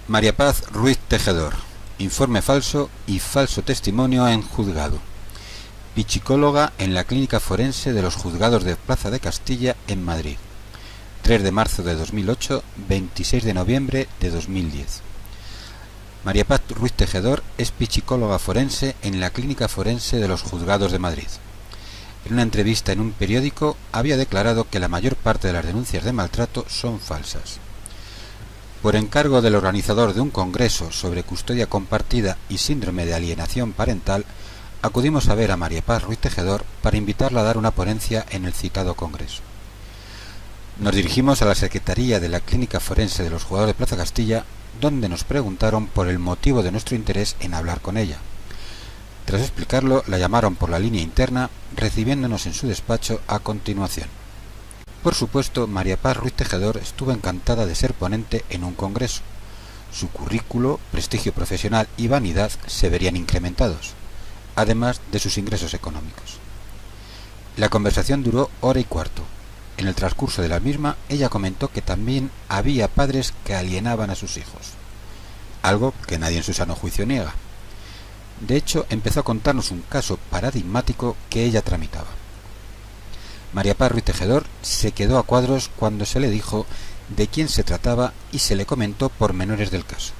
María Paz Ruiz Tejedor. Informe falso y falso testimonio en juzgado. Psicóloga en la Clínica Forense de los Juzgados de Plaza de Castilla en Madrid. 3 de marzo de 2008, 26 de noviembre de 2010. María Paz Ruiz Tejedor es psicóloga forense en la Clínica Forense de los Juzgados de Madrid. En una entrevista en un periódico había declarado que la mayor parte de las denuncias de maltrato son falsas. Por encargo del organizador de un congreso sobre custodia compartida y síndrome de alienación parental, acudimos a ver a María Paz Ruiz Tejedor para invitarla a dar una ponencia en el citado congreso. Nos dirigimos a la Secretaría de la Clínica Forense de los Juzgados de Plaza Castilla, donde nos preguntaron por el motivo de nuestro interés en hablar con ella. Tras explicarlo, la llamaron por la línea interna, recibiéndonos en su despacho a continuación. Por supuesto, María Paz Ruiz Tejedor estuvo encantada de ser ponente en un congreso. Su currículo, prestigio profesional y vanidad se verían incrementados, además de sus ingresos económicos. La conversación duró hora y cuarto. En el transcurso de la misma, ella comentó que también había padres que alienaban a sus hijos, algo que nadie en su sano juicio niega. De hecho, empezó a contarnos un caso paradigmático que ella tramitaba. María Paz Ruiz Tejedor se quedó a cuadros cuando se le dijo de quién se trataba y se le comentó pormenores del caso.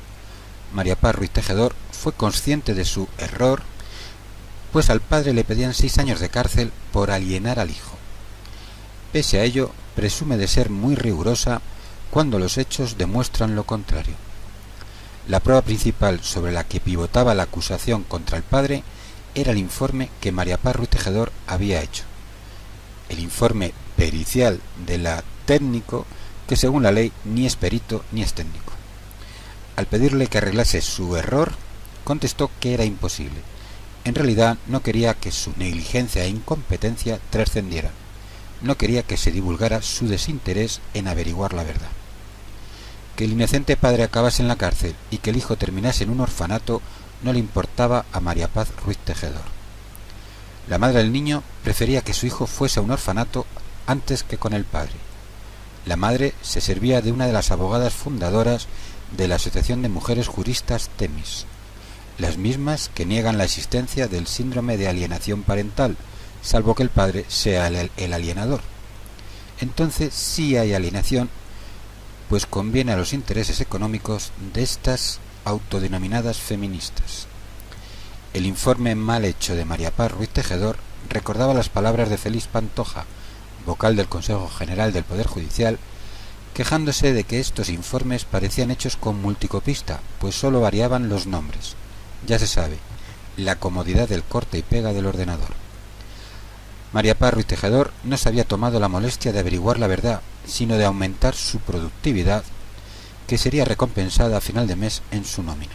María Paz Ruiz Tejedor fue consciente de su error, pues al padre le pedían 6 años de cárcel por alienar al hijo. Pese a ello, presume de ser muy rigurosa cuando los hechos demuestran lo contrario. La prueba principal sobre la que pivotaba la acusación contra el padre era el informe que María Paz Ruiz Tejedor había hecho. El informe pericial de la técnico, que según la ley ni es perito ni es técnico. Al pedirle que arreglase su error, contestó que era imposible. En realidad no quería que su negligencia e incompetencia trascendieran. No quería que se divulgara su desinterés en averiguar la verdad. Que el inocente padre acabase en la cárcel y que el hijo terminase en un orfanato no le importaba a María Paz Ruiz Tejedor. La madre del niño prefería que su hijo fuese a un orfanato antes que con el padre. La madre se servía de una de las abogadas fundadoras de la Asociación de Mujeres Juristas Temis, las mismas que niegan la existencia del síndrome de alienación parental, salvo que el padre sea el alienador. Entonces sí hay alienación, pues conviene a los intereses económicos de estas autodenominadas feministas. El informe mal hecho de María Paz Ruiz Tejedor recordaba las palabras de Félix Pantoja, vocal del Consejo General del Poder Judicial, quejándose de que estos informes parecían hechos con multicopista, pues solo variaban los nombres. Ya se sabe, la comodidad del corte y pega del ordenador. María Paz Ruiz Tejedor no se había tomado la molestia de averiguar la verdad, sino de aumentar su productividad, que sería recompensada a final de mes en su nómina.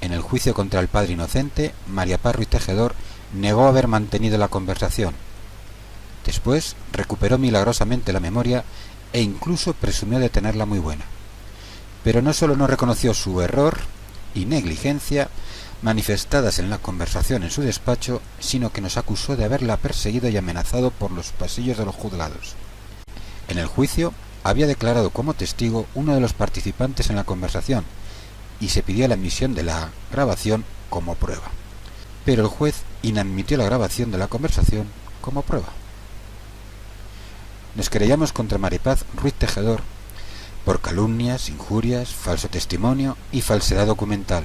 En el juicio contra el padre inocente, María Paz Ruiz Tejedor negó haber mantenido la conversación. Después recuperó milagrosamente la memoria e incluso presumió de tenerla muy buena. Pero no solo no reconoció su error y negligencia manifestadas en la conversación en su despacho, sino que nos acusó de haberla perseguido y amenazado por los pasillos de los juzgados. En el juicio había declarado como testigo uno de los participantes en la conversación y se pidió la emisión de la grabación como prueba. Pero el juez inadmitió la grabación de la conversación como prueba. Nos querellamos contra María Paz Ruiz Tejedor por calumnias, injurias, falso testimonio y falsedad documental.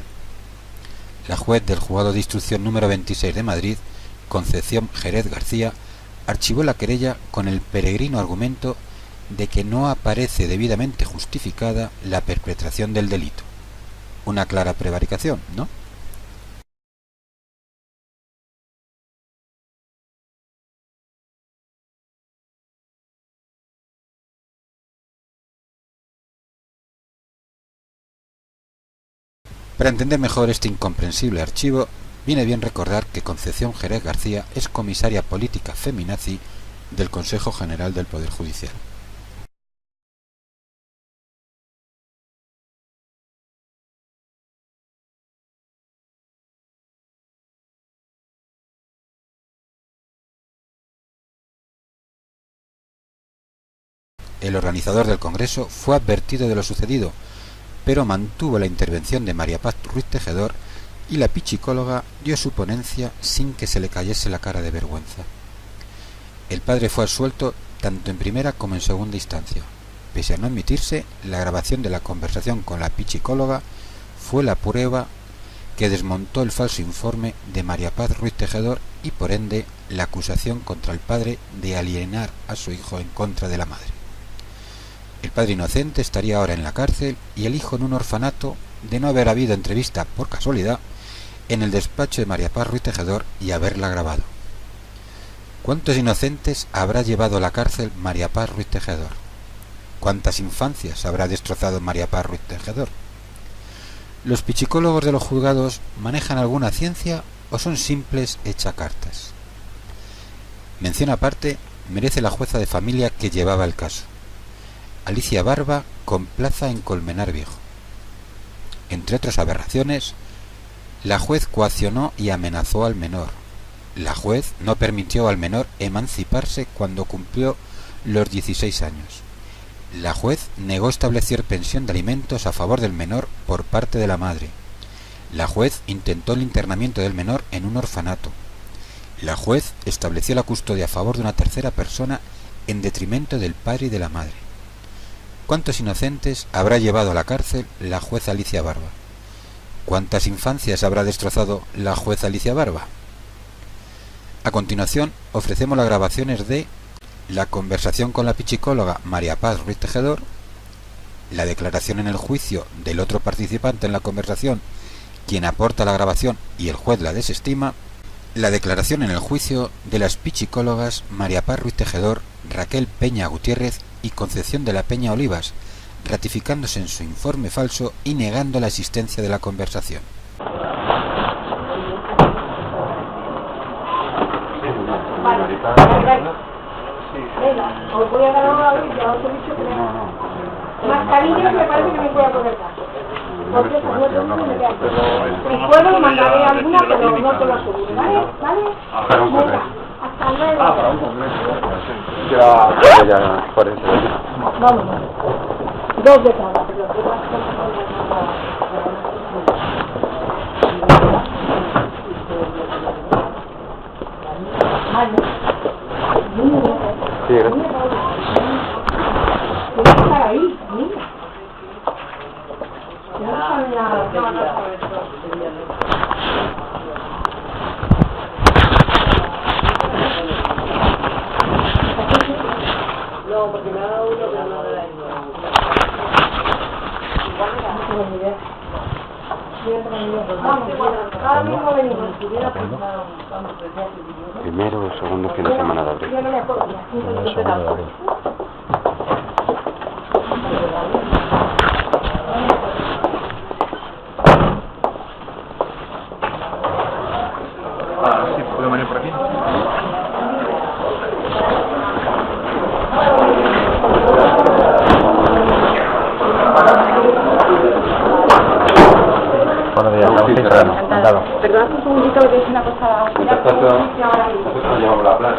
La juez del Juzgado de Instrucción número 26 de Madrid, Concepción Jerez García, archivó la querella con el peregrino argumento de que no aparece debidamente justificada la perpetración del delito. Una clara prevaricación, ¿no? Para entender mejor este incomprensible archivo, viene bien recordar que Concepción Jerez García es comisaria política feminazi del Consejo General del Poder Judicial. El organizador del congreso fue advertido de lo sucedido, pero mantuvo la intervención de María Paz Ruiz Tejedor y la pichicóloga dio su ponencia sin que se le cayese la cara de vergüenza. El padre fue absuelto tanto en primera como en segunda instancia. Pese a no admitirse, la grabación de la conversación con la pichicóloga fue la prueba que desmontó el falso informe de María Paz Ruiz Tejedor y por ende la acusación contra el padre de alienar a su hijo en contra de la madre. El padre inocente estaría ahora en la cárcel y el hijo en un orfanato de no haber habido entrevista por casualidad en el despacho de María Paz Ruiz Tejedor y haberla grabado. ¿Cuántos inocentes habrá llevado a la cárcel María Paz Ruiz Tejedor? ¿Cuántas infancias habrá destrozado María Paz Ruiz Tejedor? ¿Los pichicólogos de los juzgados manejan alguna ciencia o son simples echacartas? Mención aparte merece la jueza de familia que llevaba el caso, Alicia Barba, con plaza en Colmenar Viejo. Entre otras aberraciones, la juez coaccionó y amenazó al menor. La juez no permitió al menor emanciparse cuando cumplió los 16 años. La juez negó establecer pensión de alimentos a favor del menor por parte de la madre. La juez intentó el internamiento del menor en un orfanato. La juez estableció la custodia a favor de una tercera persona en detrimento del padre y de la madre. ¿Cuántos inocentes habrá llevado a la cárcel la juez Alicia Barba? ¿Cuántas infancias habrá destrozado la juez Alicia Barba? A continuación, ofrecemos las grabaciones de la conversación con la pichicóloga María Paz Ruiz Tejedor, la declaración en el juicio del otro participante en la conversación, quien aporta la grabación y el juez la desestima, la declaración en el juicio de las pichicólogas María Paz Ruiz Tejedor, Raquel Peña Gutiérrez y Concepción de la Peña Olivas, ratificándose en su informe falso y negando la existencia de la conversación. Venga, os voy a dar una vez, ya os he dicho que mascarillas me parece que me voy a poner caso. Porque esa no tengo que me queda. Si puedo, mandaré alguna, pero no te lo aseguro, ¿vale? ¿Vale? Venga, hasta luego. Para un congreso. Ya, por eso. Vámonos. Dos de cada. Vale. Sí, gracias. Voy a estar ahí, mira. Ya saben la... No, porque me ha dado uno que no era ahora mismo venimos. Primero o segundo fin de semana de abril. Yo no me acuerdo. Sí, ¿puedo venir por aquí? Buenos días, encantado. Perdón un segundito que te hice una cosa. Nosotros llevamos la plaza.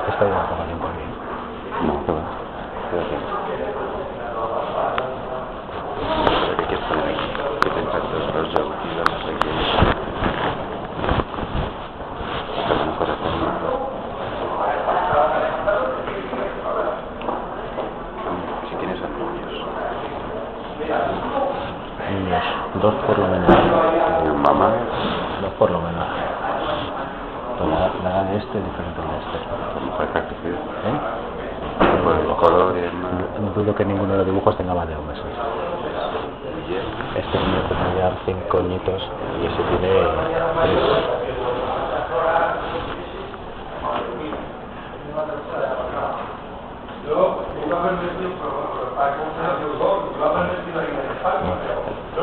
Está ya poco tiempo aquí. No, qué va. ¿Qué quieres poner aquí? ¿Qué te impactos? Los reducidos, no sé qué. A lo mejor hacer si tienes a niños. Niños, dos por lo menos. Mamá. Dos por lo menos. Pero la edad de este es diferente a la de este. A lo mejor es practicidad. ¿Eh? Por el color y demás. Dudo que ninguno de los dibujos tenga más de 2 meses. Este niño tiene ya 5 añitos y ese tiene 3.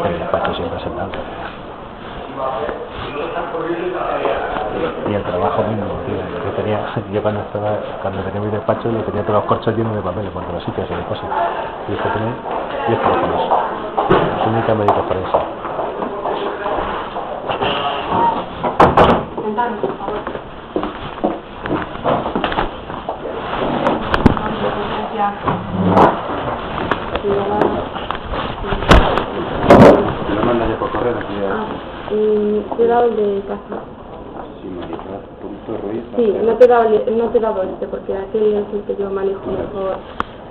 El despacho siempre sentado. Y el trabajo mismo, tío. Yo cuando tenía mi despacho lo tenía todos los corchos llenos de papeles por todos los sitios y de cosas. Y esto tiene 10 teléfonos. Clínica médico forense. Sentadme, por favor. ya. ¿Lo mandas ya por correo? Te he dado el de casa. Sí, Maripaz.ruiz. Sí, no te he dado este, porque aquel es el que yo manejo mejor.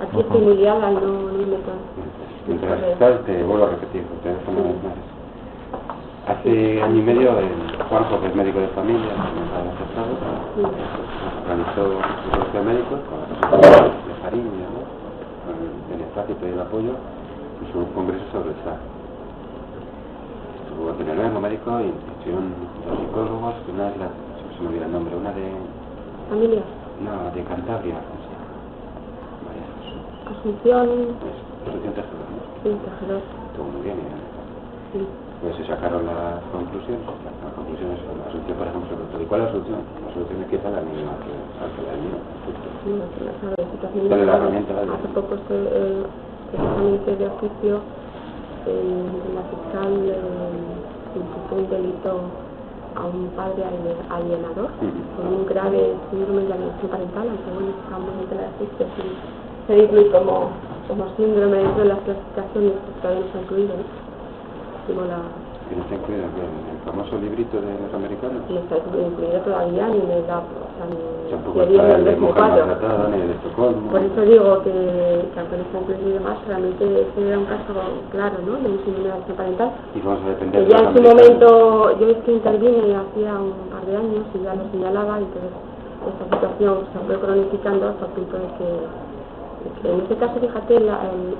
Aquí estoy muy liada y no me meto. Mientras estás, te vuelvo a repetir, el teléfono de madres. Hace año y medio, Juanjo, que es médico de familia, organizó su colegio de médicos con la Asociación de Farín, ¿no? Con el beneplácito y el apoyo, y su congreso sobre el SAR. Estuvo en el mismo médico y estuvieron dos psicólogos, una es se me olvida el nombre, una de... ¿Familia? No, de Cantabria. Asunción... Asunción Tejedor, ¿no? Sí, Tejedor. Estuvo muy bien, Sí. Pues se sacaron las conclusiones. Las conclusiones son la solución, por ejemplo, sobre todo. ¿Y cuál es la solución? La solución es que está la misma que la del niño. ¿Cuál es la herramienta? Hace poco precisamente de oficio la fiscal imputó un delito a un padre alienador con un grave síndrome de alienación parental, aunque bueno, está muy bien que la existe, se incluye como síndrome dentro de las clasificaciones que todavía no se ha incluido, ¿no? ¿Que no está incluido el famoso librito de los americanos? No está incluido todavía ni en el tampoco está el de mujer maltratada ni el de Estocolmo. Por eso digo que aunque no está incluido y demás, realmente ese era un caso claro, ¿no? De un síndrome de alienación parental. Y vamos a depender que ya en su momento, yo es que intervine hacía un par de años y ya lo señalaba, y entonces esta situación se fue cronificando hasta el punto de que en este caso, fíjate, el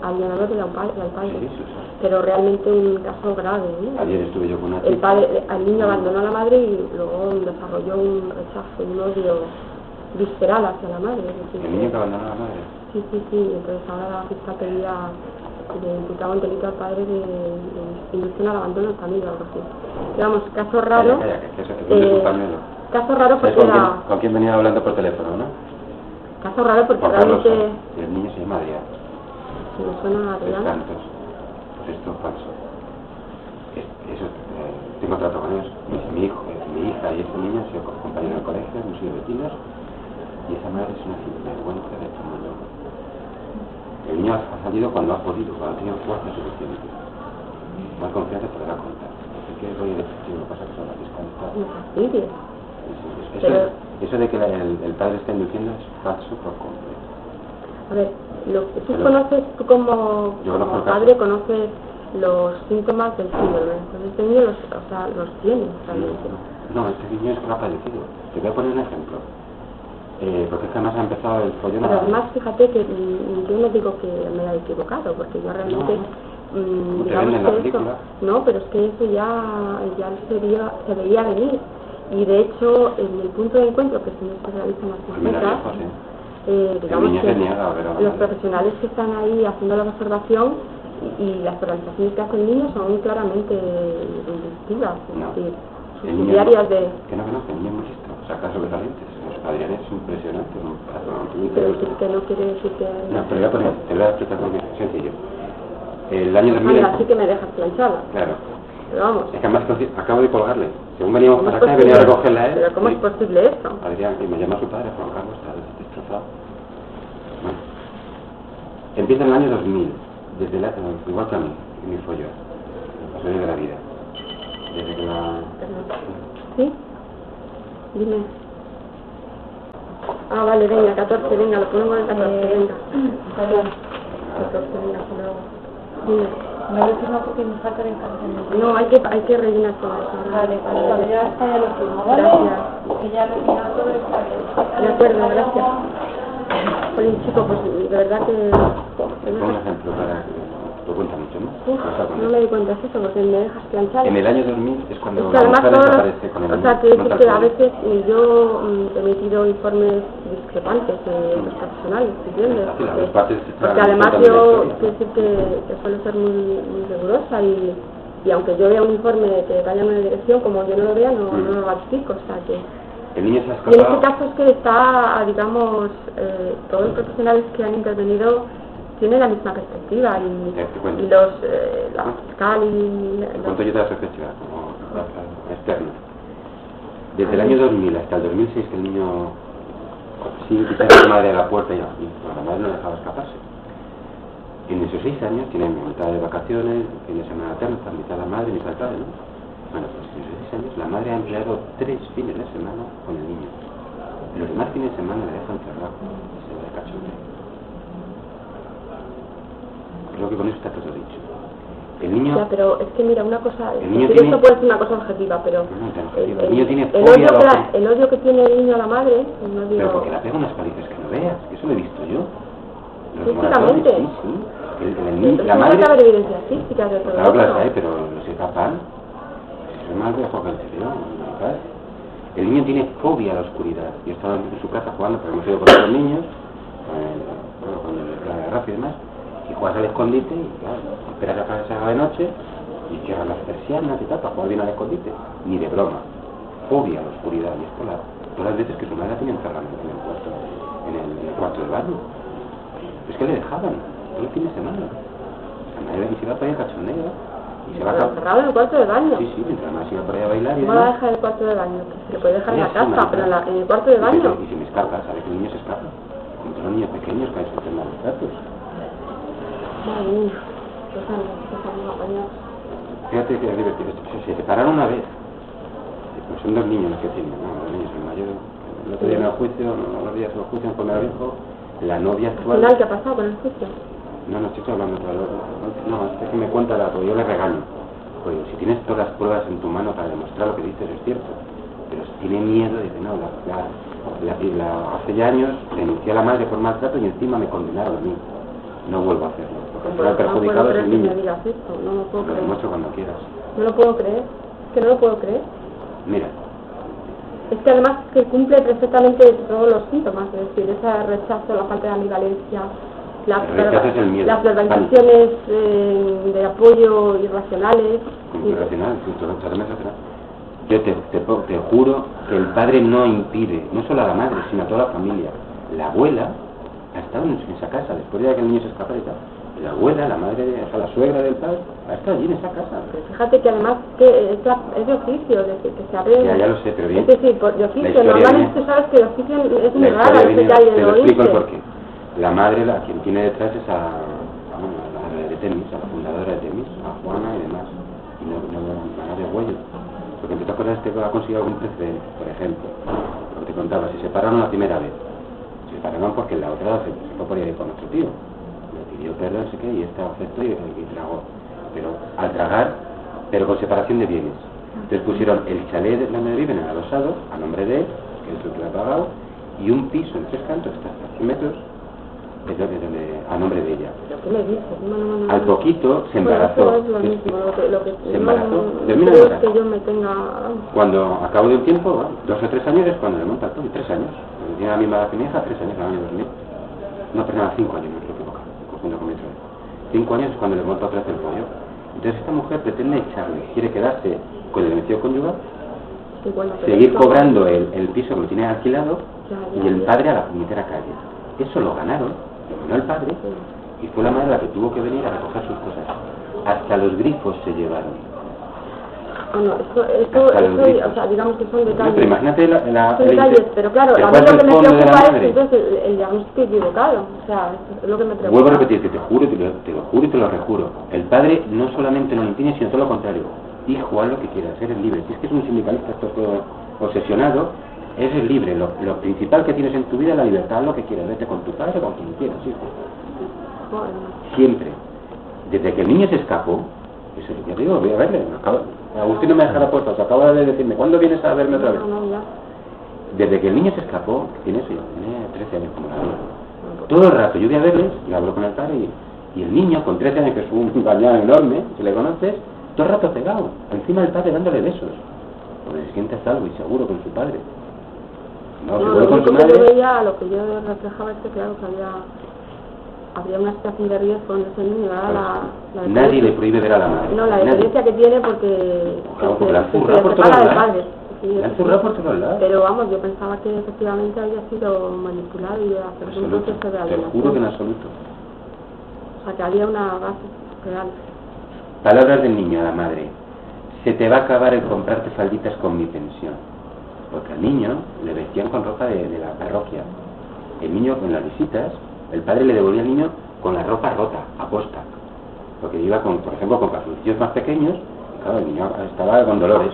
alienador era el padre, Sí. pero realmente un caso grave, ¿no? Ayer estuve yo con una chica. El niño abandonó a la madre y luego desarrolló un rechazo, un odio visceral hacia la madre. Es decir, ¿El niño que abandonó a la madre? Sí, entonces ahora la fiscal pedía, le imputaba un delito al padre de inducción al abandono de familia o algo así. Digamos, caso raro. Caso raro porque era... ¿Con quién venía hablando por teléfono, no? Caso raro porque realmente... El niño se llama Adrián. Me suena a Adrián. Santos. Pues esto es falso. Tengo trato con ellos. Mi hija y este niño han sido compañeros de colegio, hemos sido vecinos, y esa madre es una sinvergüenza de este mundo. El niño ha salido cuando ha podido, cuando ha tenido fuerza suficiente. Más confianza te lo va a contar. Así que voy a decir lo que pasa que son las fiscales. Eso de que el padre está induciendo es falso por completo. A ver, tú como padre conoces los síntomas del síndrome. Entonces este niño los tiene realmente. No, este niño es que lo ha padecido. Te voy a poner un ejemplo. Porque es que además ha empezado el follón. Pero además fíjate que yo no digo que me haya equivocado, porque yo realmente... digamos que eso, no, pero es que eso ya se veía venir. Y de hecho, en el punto de encuentro que se realizan las visitas, digamos que los profesionales que están ahí haciendo la observación y las organizaciones que hacen niños son claramente inductivas, es decir, subsidiarias de... Que no, el niño es muy listo, saca sobresalientes. Adrián es impresionante, pero es que no quiere decir que... No, pero te voy a explicar porque es sencillo. El año 2000... Así que me dejas planchada. Claro. Pero vamos. Es que además acabo de colgarle. Según veníamos para acá, venía a recogerla a él. ¿Pero cómo es posible eso? Adrián, y me llama su padre, Juan Carlos, está destrozado. Bueno. Empieza en el año 2000, igual que a mí, en mi follón. El paso de la vida. Desde que la... ¿Sí? Dime. Ah, vale, venga, 14, venga, lo ponemos en 14, venga. 14, venga, hasta luego. Dime. No lo firmo porque me falta de encargo. No, hay que rellenar todo eso. Vale, cuando ya está ya lo firmo, ¿vale? Gracias. Que ya lo he llenado todo el paquete. De acuerdo, gracias. Oye, chico, pues de verdad que... Un ejemplo para que lo cuenta mucho, ¿no? No me di cuenta de eso, porque me dejas planchar. En el año 2000 es cuando es que además la mujer desaparece con el niño. O sea, que decir que a veces yo he emitido informes discrepantes de los profesionales, ¿entiendes? Porque además yo quiero decir que suelo ser muy rigurosa y aunque yo vea un informe que vaya en una dirección, como yo no lo vea, no lo ratifico, o sea que... El niño se ha escapado. Y en este caso es que está, digamos, todos los profesionales que han intervenido tienen la misma perspectiva y la fiscal y... Te cuento yo de la perspectiva, como externa. Desde el año 2000 hasta el 2006 que el niño Sí, quitar a la madre de la puerta y la madre no dejaba escaparse. En esos 6 años tienen mitad de vacaciones, fin de semana eterno, mitad la madre, mitad el padre, ¿no? Bueno, pues en esos 6 años la madre ha empleado 3 fines de semana con el niño. Los demás fines de semana le deja encerrado, se va de cachondeo. Creo que con eso está todo dicho. El niño... Ya, pero es que mira, una cosa... El niño esto tiene... puede ser una cosa objetiva, pero... No, tan objetiva. El niño tiene el fobia odio, a la... el odio que tiene el niño a la madre... El odio... Pero porque la pega unas palizas que no veas, que eso lo he visto yo. Físicamente. Sí, sí. La no madre... sabe haber evidencias físicas de todo Claro que las eso. hay, pero los escapan. Eso es más viejo que el cerebro, ¿sabes? El niño tiene fobia a la oscuridad. Yo estaba en su casa jugando, pero hemos ido con otros niños, con el Rafa y demás, y juegas al escondite y claro, esperas a que se haga de noche y cierras las persianas y tal para jugar bien al escondite. Ni de broma. Fobia a la oscuridad. Y es por todas las veces que su madre la tenía encerrada en el cuarto del baño. Es que le dejaban todo el fin de semana. La madre se iba para allá cachondeo y se va a... Encerrado en el cuarto de baño. Sí, sí, mientras más iba por ahí a bailar y ¿Cómo la deja en el cuarto de baño? Que se le puede dejar en la casa, pero en el cuarto de baño. Y si me escapa, ¿sabes que el niño se escapa? Como los niños pequeños que se tema de los gatos. Madre mía, Fíjate que es divertido. Se separaron una vez. Pues son 2 niños los que tienen, ¿no? Los niños, el mayor, el otro día en el juicio, los días en el juicio con el hijo, la novia actual... ¿Qué ha pasado con el juicio? No, estoy hablando de no, es que me cuenta porque yo le regaño. Pues si tienes todas las pruebas en tu mano para demostrar lo que dices es cierto, pero si tiene miedo, dice no, hace ya años denuncié a la madre por maltrato y encima me condenaron a mí. No vuelvo a hacerlo, porque el perjudicado es el niño. No lo puedo Lo creer. demuestro cuando quieras. No lo puedo creer, es que no lo puedo creer. Mira. Es que además que cumple perfectamente todos los síntomas, es decir, ese rechazo, la falta de ambivalencia, las verbalizaciones de apoyo irracionales. Irracional, totalmente irracional. Yo te juro que el padre no impide, no solo a la madre, sino a toda la familia. La abuela ha estado en esa casa, después de que el niño se escapa y tal. La abuela, la madre, la suegra del padre, ha estado allí en esa casa. Pero fíjate que además que es de oficio, que se abre... Ya lo sé, pero bien. Es decir, de oficio, normalmente tú sabes que de oficio es muy raro, te lo lo explico el porqué. La madre, quien tiene detrás es a la de Temis, a la fundadora de Temis, a Juana y demás. Y no a de Huello. Porque entre otras cosas ha conseguido algún precedente, por ejemplo. Lo que te contaba, se separaron la primera vez. Se separaron porque la otra se fue por ahí con otro tío. Le pidió perdón, no sé qué, y esta aceptó y tragó. Pero al tragar, pero con separación de bienes. Entonces pusieron el chalet donde viven en Adosado, a nombre de él, que es el que lo ha pagado, y un piso en 3 cantos, hasta 100 metros, a nombre de ella. ¿Pero qué me dices? No. Al poquito se embarazó. Bueno, es lo mismo, se embarazó. No es que yo me tenga... Cuando a cabo de un tiempo, 2 o 3 años es cuando le monta el pollo, 3 años. Cuando tiene la misma edad que mi hija, 3 años, el año 2000. No, perdón, 5 años, no estoy equivocado, confundo con mi otra vez. 5 años es cuando le monta otra vez el pollo. Entonces esta mujer pretende echarle, quiere quedarse con el beneficio conyugal, seguir cobrando el piso que lo tiene alquilado y el padre a la puñetera calle. Eso lo ganaron, lo ganó el padre, y fue la madre la que tuvo que venir a recoger sus cosas. Hasta los grifos se llevaron. Eso, o sea, digamos que son detalles. No, pero imagínate son detalles, pero claro, a mí lo que me preocupa es entonces el diagnóstico equivocado. O sea, es lo que me preocupa. Vuelvo a repetir, que te juro y te lo rejuro. El padre no solamente no lo impide, sino todo lo contrario. Hijo, haz lo que quieras, eres libre. Si es que es un sindicalista obsesionado, eres libre. Lo principal que tienes en tu vida es la libertad, haz lo que quieras. Vete con tu padre o con quien quieras, hijo. Siempre. Desde que el niño se escapó, eso es lo que te digo, voy a verle. Agustín no me deja la puerta, os acaba de decirme, ¿cuándo vienes a verme otra vez? Desde que el niño se escapó, tiene eso, tiene 13 años como la niña. Todo el rato yo voy a verles, y hablo con el padre, y el niño con 13 años, que es un bañado enorme, si le conoces, todo el rato pegado, encima del padre dándole besos, porque se siente a salvo y seguro con su padre. No, seguro con su madre. Lo que yo reflejaba es que claro que habría una situación de riesgo en ese niño, nadie le prohíbe ver a la madre. No, la dependencia que tiene porque la zurra por todos lados. La zurra por todos lados. Pero vamos, yo pensaba que efectivamente había sido manipulado y a presunto que se te lo juro que en absoluto. O sea, que había una base real. Palabras del niño a la madre. Se te va a acabar el comprarte falditas con mi pensión. Porque al niño le vestían con ropa de la parroquia. el niño en las visitas, el padre le devolvía al niño con la ropa rota, aposta. Porque iba, con, por ejemplo, con calzoncillos más pequeños, y claro, el niño estaba con dolores.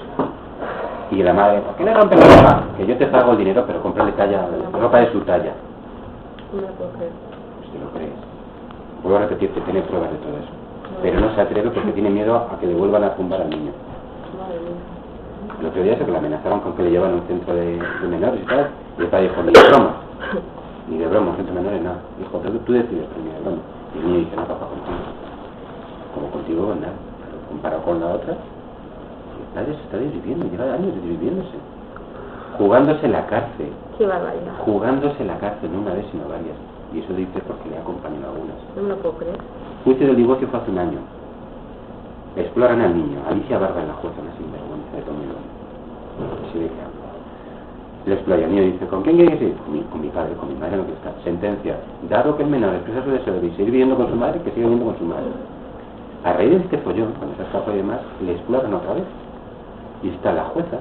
Y la madre, ¿por qué le rompes la ropa? Que yo te pago el dinero, pero cómprale talla, ropa de su talla. No me puedo creer. Pues te lo crees. Vuelvo a repetirte, tiene pruebas de todo eso. Pero no se atreve porque tiene miedo a que le vuelvan a tumbar al niño. Madre mía. El otro día se que le amenazaron con que le llevan a un centro de menores y tal, y el padre dijo, ni de broma. Ni de broma, un centro de menores, nada. Dijo, tú decides, pero ni de broma. Y el niño dice, no, papá, contigo. Como contigo, pues nada. Pero comparado con la otra, el padre se está desviviendo, lleva años desviviéndose. Jugándose la cárcel. Qué barbaridad. Jugándose la cárcel, no una vez, sino varias. Y eso dice porque le ha acompañado algunas. No me lo puedo creer. Juicio del divorcio fue hace un año. Exploran al niño. Alicia Barba en la jueza, una sinvergüenza de Tomilón. Así de que habla. Le explaya. El niño dice, ¿con quién quieres ir? Con mi padre, con mi madre, no quiero estar. Sentencia. Dado que el menor expresa su deseo de seguir viviendo con su madre, que siga viviendo con su madre. A raíz de este follón, cuando se escapa y demás, le exploran otra vez. Y está la jueza,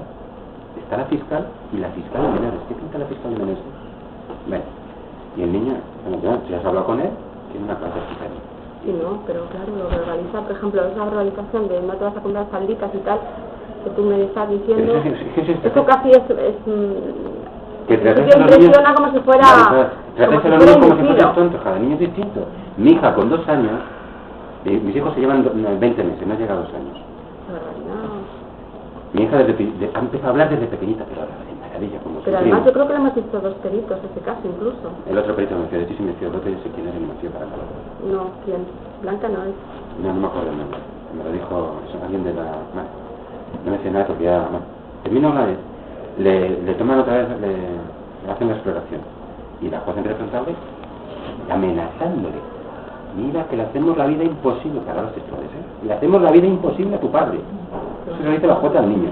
está la fiscal y la fiscal de menores. ¿Qué pinta la fiscal de menores? Bueno. Y el niño, bueno, ya has hablado con él, tiene una planta fiscal. Sí, no, pero claro, lo verbaliza, por ejemplo, esa verbalización de no te vas a comprar falditas y tal, que tú me estás diciendo, eso casi es que trates que a los niños, impresiona como si fuera trates a los niños como si fueran tontos. Cada niño es distinto. Mi hija con 2 años, mis hijos se llevan 20 meses, no llega a 2 años. Mi hija ha empezado a hablar desde pequeñita, pero ahora de maravilla, como pero además yo creo que le hemos visto 2 peritos ese caso incluso. El otro perito me decía, de ti sí me decía, el otro yo sé quién era y me decía para nada. No, ¿quién? Blanca no es. No me acuerdo el nombre. Me lo dijo alguien de la... No me decía nada porque ya... Termina una vez, le toman otra vez, le hacen la exploración. Y la jueza responsable amenazándole. Mira que le hacemos la vida imposible, para los textuales, ¿eh? Le hacemos la vida imposible a tu padre. Eso lo dice la jueza al niño.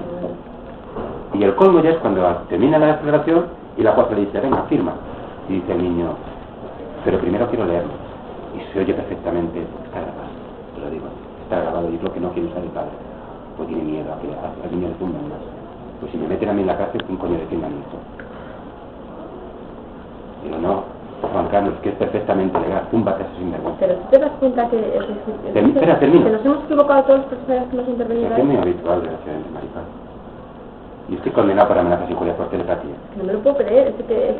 Y el colmo ya es cuando termina la exploración y la jueza le dice, venga, firma. Y dice el niño, pero primero quiero leerlo. Y se oye perfectamente, está grabado, te lo digo, está grabado y es lo que no quiere usar el padre. Pues tiene miedo a que al niño le tumban más. Pues si me meten a mí en la cárcel, ¿quién coño defienda a mi hijo? Digo, no, Juan Carlos, que es perfectamente legal, túmbate a ese sinvergüenza. Pero tú te das cuenta que... Espera, termina. Que nos hemos equivocado todos los profesores que hemos intervenido. Es muy habitual, desgraciadamente, maricón. Y estoy condenado por amenazas injurias por telepatía. No me lo puedo creer.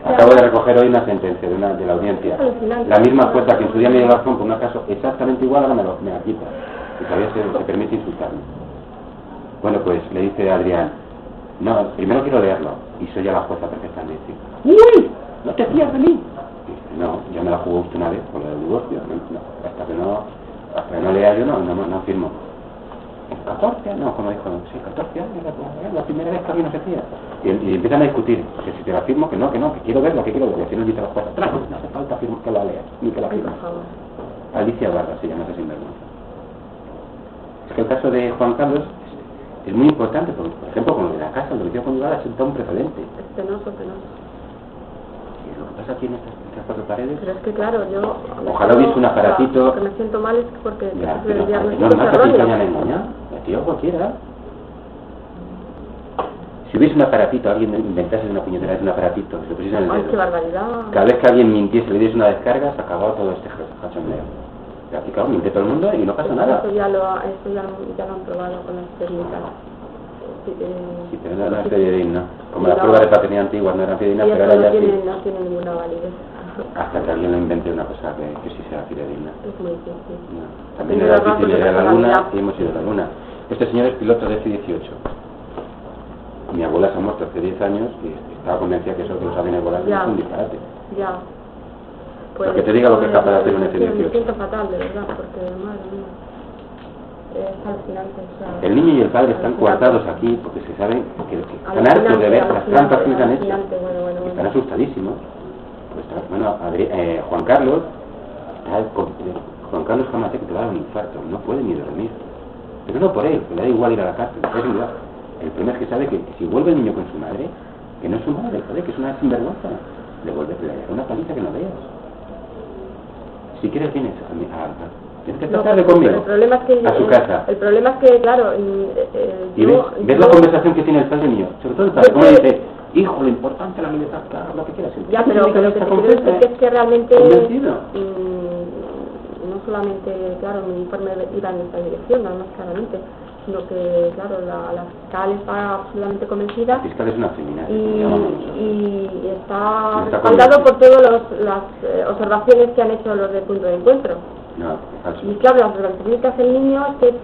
Acabo de recoger hoy una sentencia de la audiencia. La misma jueza que en su día me dio razón por un caso exactamente igual, ahora me la quita. Y todavía se permite insultarme. Bueno, pues le dice a Adrián, no, primero quiero leerlo. Y soy ya la jueza perfectamente. ¡Uy! ¿No te fías de mí? Y dice, no, ya me la jugó usted una vez por lo del divorcio. No, hasta que no lea yo no firmo. 14 años, no, como dijo, sí, 14 años, la primera vez que a mí no se hacía. Y empiezan a discutir, que si te la firmo, que quiero verlo, que quiero verlo. Y al final dice la jueza, no hace falta que la leas, ni que la firmes. Alicia Barra se llama esa sinvergüenza. Es que el caso de Juan Carlos es muy importante, porque, por ejemplo, con lo de la casa, el domicilio conyugal ha sentado un precedente. Es penoso. Y lo que pasa aquí en estas 4 paredes... Pero es que claro, yo... Ojalá hubiese un aparatito... Lo que me siento mal es porque... Ya, pero no es más que te hayan engañado. Tío, cualquiera. Si hubiese un aparatito, alguien inventase una puñetera de un aparatito, que se pusiese en el dedo. ¡Ay, qué barbaridad! Cada vez que alguien mintiese, le diese una descarga, se acababa todo este cachondeo. Y aquí, claro, miente todo el mundo y no pasa nada. Eso ya lo han probado con las técnicas. Sí, pero no es fidedigna. Como las pruebas de paternidad antiguas no eran fidedignas, pero ahora ya sí. No tiene ninguna validez. Hasta que alguien lo invente una cosa que sí sea fidedigna. Es muy difícil. No. También era difícil ir a la luna y hemos ido a la luna. Este señor es piloto de F-18. Mi abuela se ha muerto hace 10 años y estaba convencida que eso que los aviones volantes es un disparate. Ya. Pues, lo que te diga lo que es capaz de hacer un F-18. Me siento fatal, de verdad, porque madre mía. Es alucinante. O sea, el niño y el padre están coartados aquí porque se saben que están hartos de ver las trampas que les han hecho. Están asustadísimos. Bueno, Juan Carlos Jamaté, que te va a dar un infarto, no puede ni dormir. Pero no por él, que le da igual ir a la cárcel, es igual. El problema es que sabe que si vuelve el niño con su madre, que no es su madre, joder, que es una sinvergüenza, le da una paliza que no veas. Si quieres vienes a tienes que tratarle conmigo, el problema es que, a su casa. El problema es que, claro, y ves la conversación que tiene el padre mío, sobre todo el padre, como dice, hijo, lo importante es la militar, claro, lo que quieras. Ya, pero lo que te quiero decir es que realmente no solamente, claro, mi informe iba en esta dirección, más claramente, sino que, claro, la fiscal está absolutamente convencida. La fiscal es una feminazi, y está respaldado por todas las observaciones que han hecho los del punto de encuentro. No, falso. Y claro, las observaciones que hace el niño es que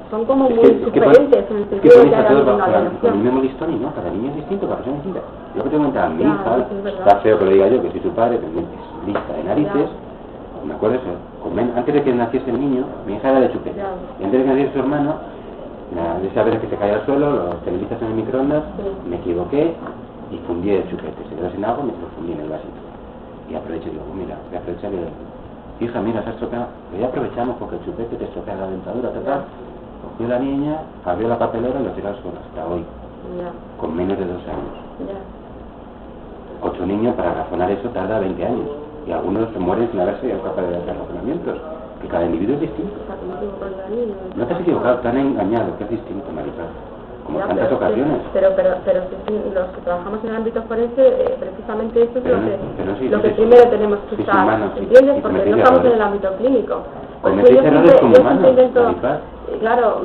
son como muy sugerentes en el sentido de que hay alguna violación. Con el mismo listón y no, cada niño es distinto, cada persona es distinta. Yo que te comentaba, mi hija, está feo que lo diga yo, que soy su padre, pero es lista de narices. Me acuerdo eso, antes de que naciese el niño, mi hija era de chupete. Y antes de que naciese su hermano, de esas veces que se caía al suelo, los esterilizas en el microondas, me equivoqué y fundí el chupete. Se quedó sin agua y me lo fundí en el vasito. Y aproveché y digo, mira, voy a aprovechar y hija, mira, se ha estropeado. Pero ya aprovechamos porque el chupete te estropea la dentadura, tal. Cogió la niña, abrió la papelera y lo tiró al suelo hasta hoy. Con menos de 2 años. 8 niños, para razonar eso, tarda 20 años. Y algunos se mueren sin haberse capaz de hacer razonamientos, que cada individuo es distinto. No te has equivocado, te han engañado, que es distinto, Maripaz, como en tantas ocasiones. Pero los que trabajamos en el ámbito forense, precisamente eso es lo que primero tenemos que usar, ¿entiendes? Porque no estamos en el ámbito clínico. Cometéis errores como humanos, Maripaz. Claro,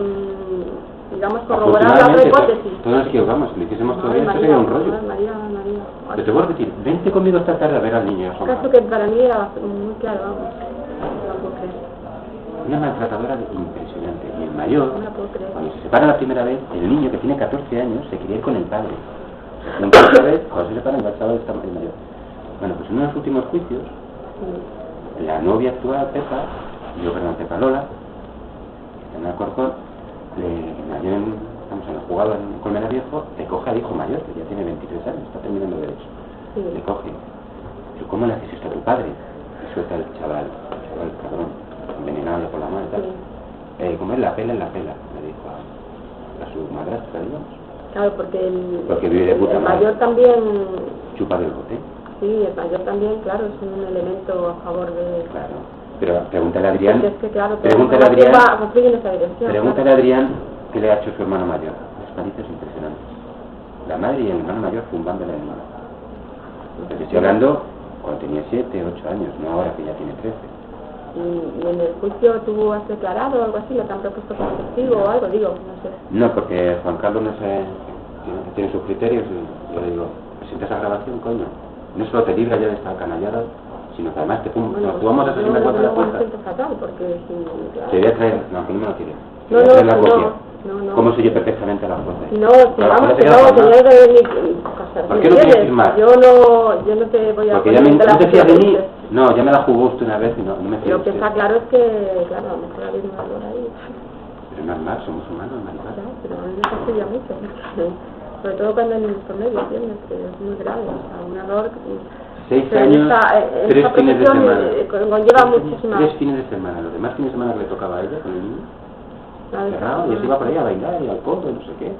digamos, corroborar la otra hipótesis. Todos nos equivocamos, si lo hiciésemos todavía, esto sería un rollo. María. Pero te voy a repetir, vente conmigo esta tarde a ver al niño. Un caso que para mí era muy claro, vamos. No puedo creer. Una maltratadora impresionante. Y el mayor, No puedo creer. cuando se separa la primera vez, el niño que tiene 14 años se quería ir con el padre. La primera vez, cuando se separan, el chaval está el mayor. Bueno, pues en unos últimos juicios, la novia actual, Pepa Lola, en Alcorcón, ayer estamos en el jugado en Colmena Viejo, le coge al hijo mayor, que ya tiene 23 años, está terminando derecho. Le coge. Pero ¿cómo le haces esto a tu padre? Y suelta el chaval cabrón, envenenado por la mano y tal. Como es la pela, le dijo a su madrastra, digamos. Claro, porque vive de puta el madre. mayor también... Chupa del bote. Sí, el mayor también, claro, es un elemento a favor de... Claro. Pero pregúntale a Adrián, es que, claro, pregúntale a Adrián qué le ha hecho su hermano mayor. Las palizas impresionantes. La madre y el hermano mayor zumbándole el niño. Te estoy hablando cuando tenía 7, 8 años, no ahora que ya tiene 13. ¿Y en el juicio tú has declarado o algo así? ¿Lo te han propuesto como testigo o algo? Digo, no sé. No, porque Juan Carlos no sé, tiene sus criterios y yo le digo, presenta esa grabación, coño. No solo te libra ya de esta canallada, sino que además te vamos a asesinar contra la puerta. Te voy a traer, no, que no me lo tires. Te voy a traer la copia. ¿Cómo se oye perfectamente a la jueza? No, vamos, que no tenía que venir. ¿Por qué no quieres firmar? Yo no te voy a... Porque ya no te fías de mí. No, ya me la jugó usted una vez y no me fío. Lo que está claro es que, claro, a lo mejor ha habido un error ahí. Pero es normal, somos humanos, Maripaz. Ya, pero a mí me fastidia mucho. Sobre todo cuando en nuestro medio, ¿entiendes? Que es muy grave, o sea, un error... 6 años, 3 fines de semana. Conlleva muchísimas... 3 fines de semana, los demás fines de semana que le tocaba a ella con el niño. Cerrado, y se iba por ahí a bailar y al codo y no sé qué.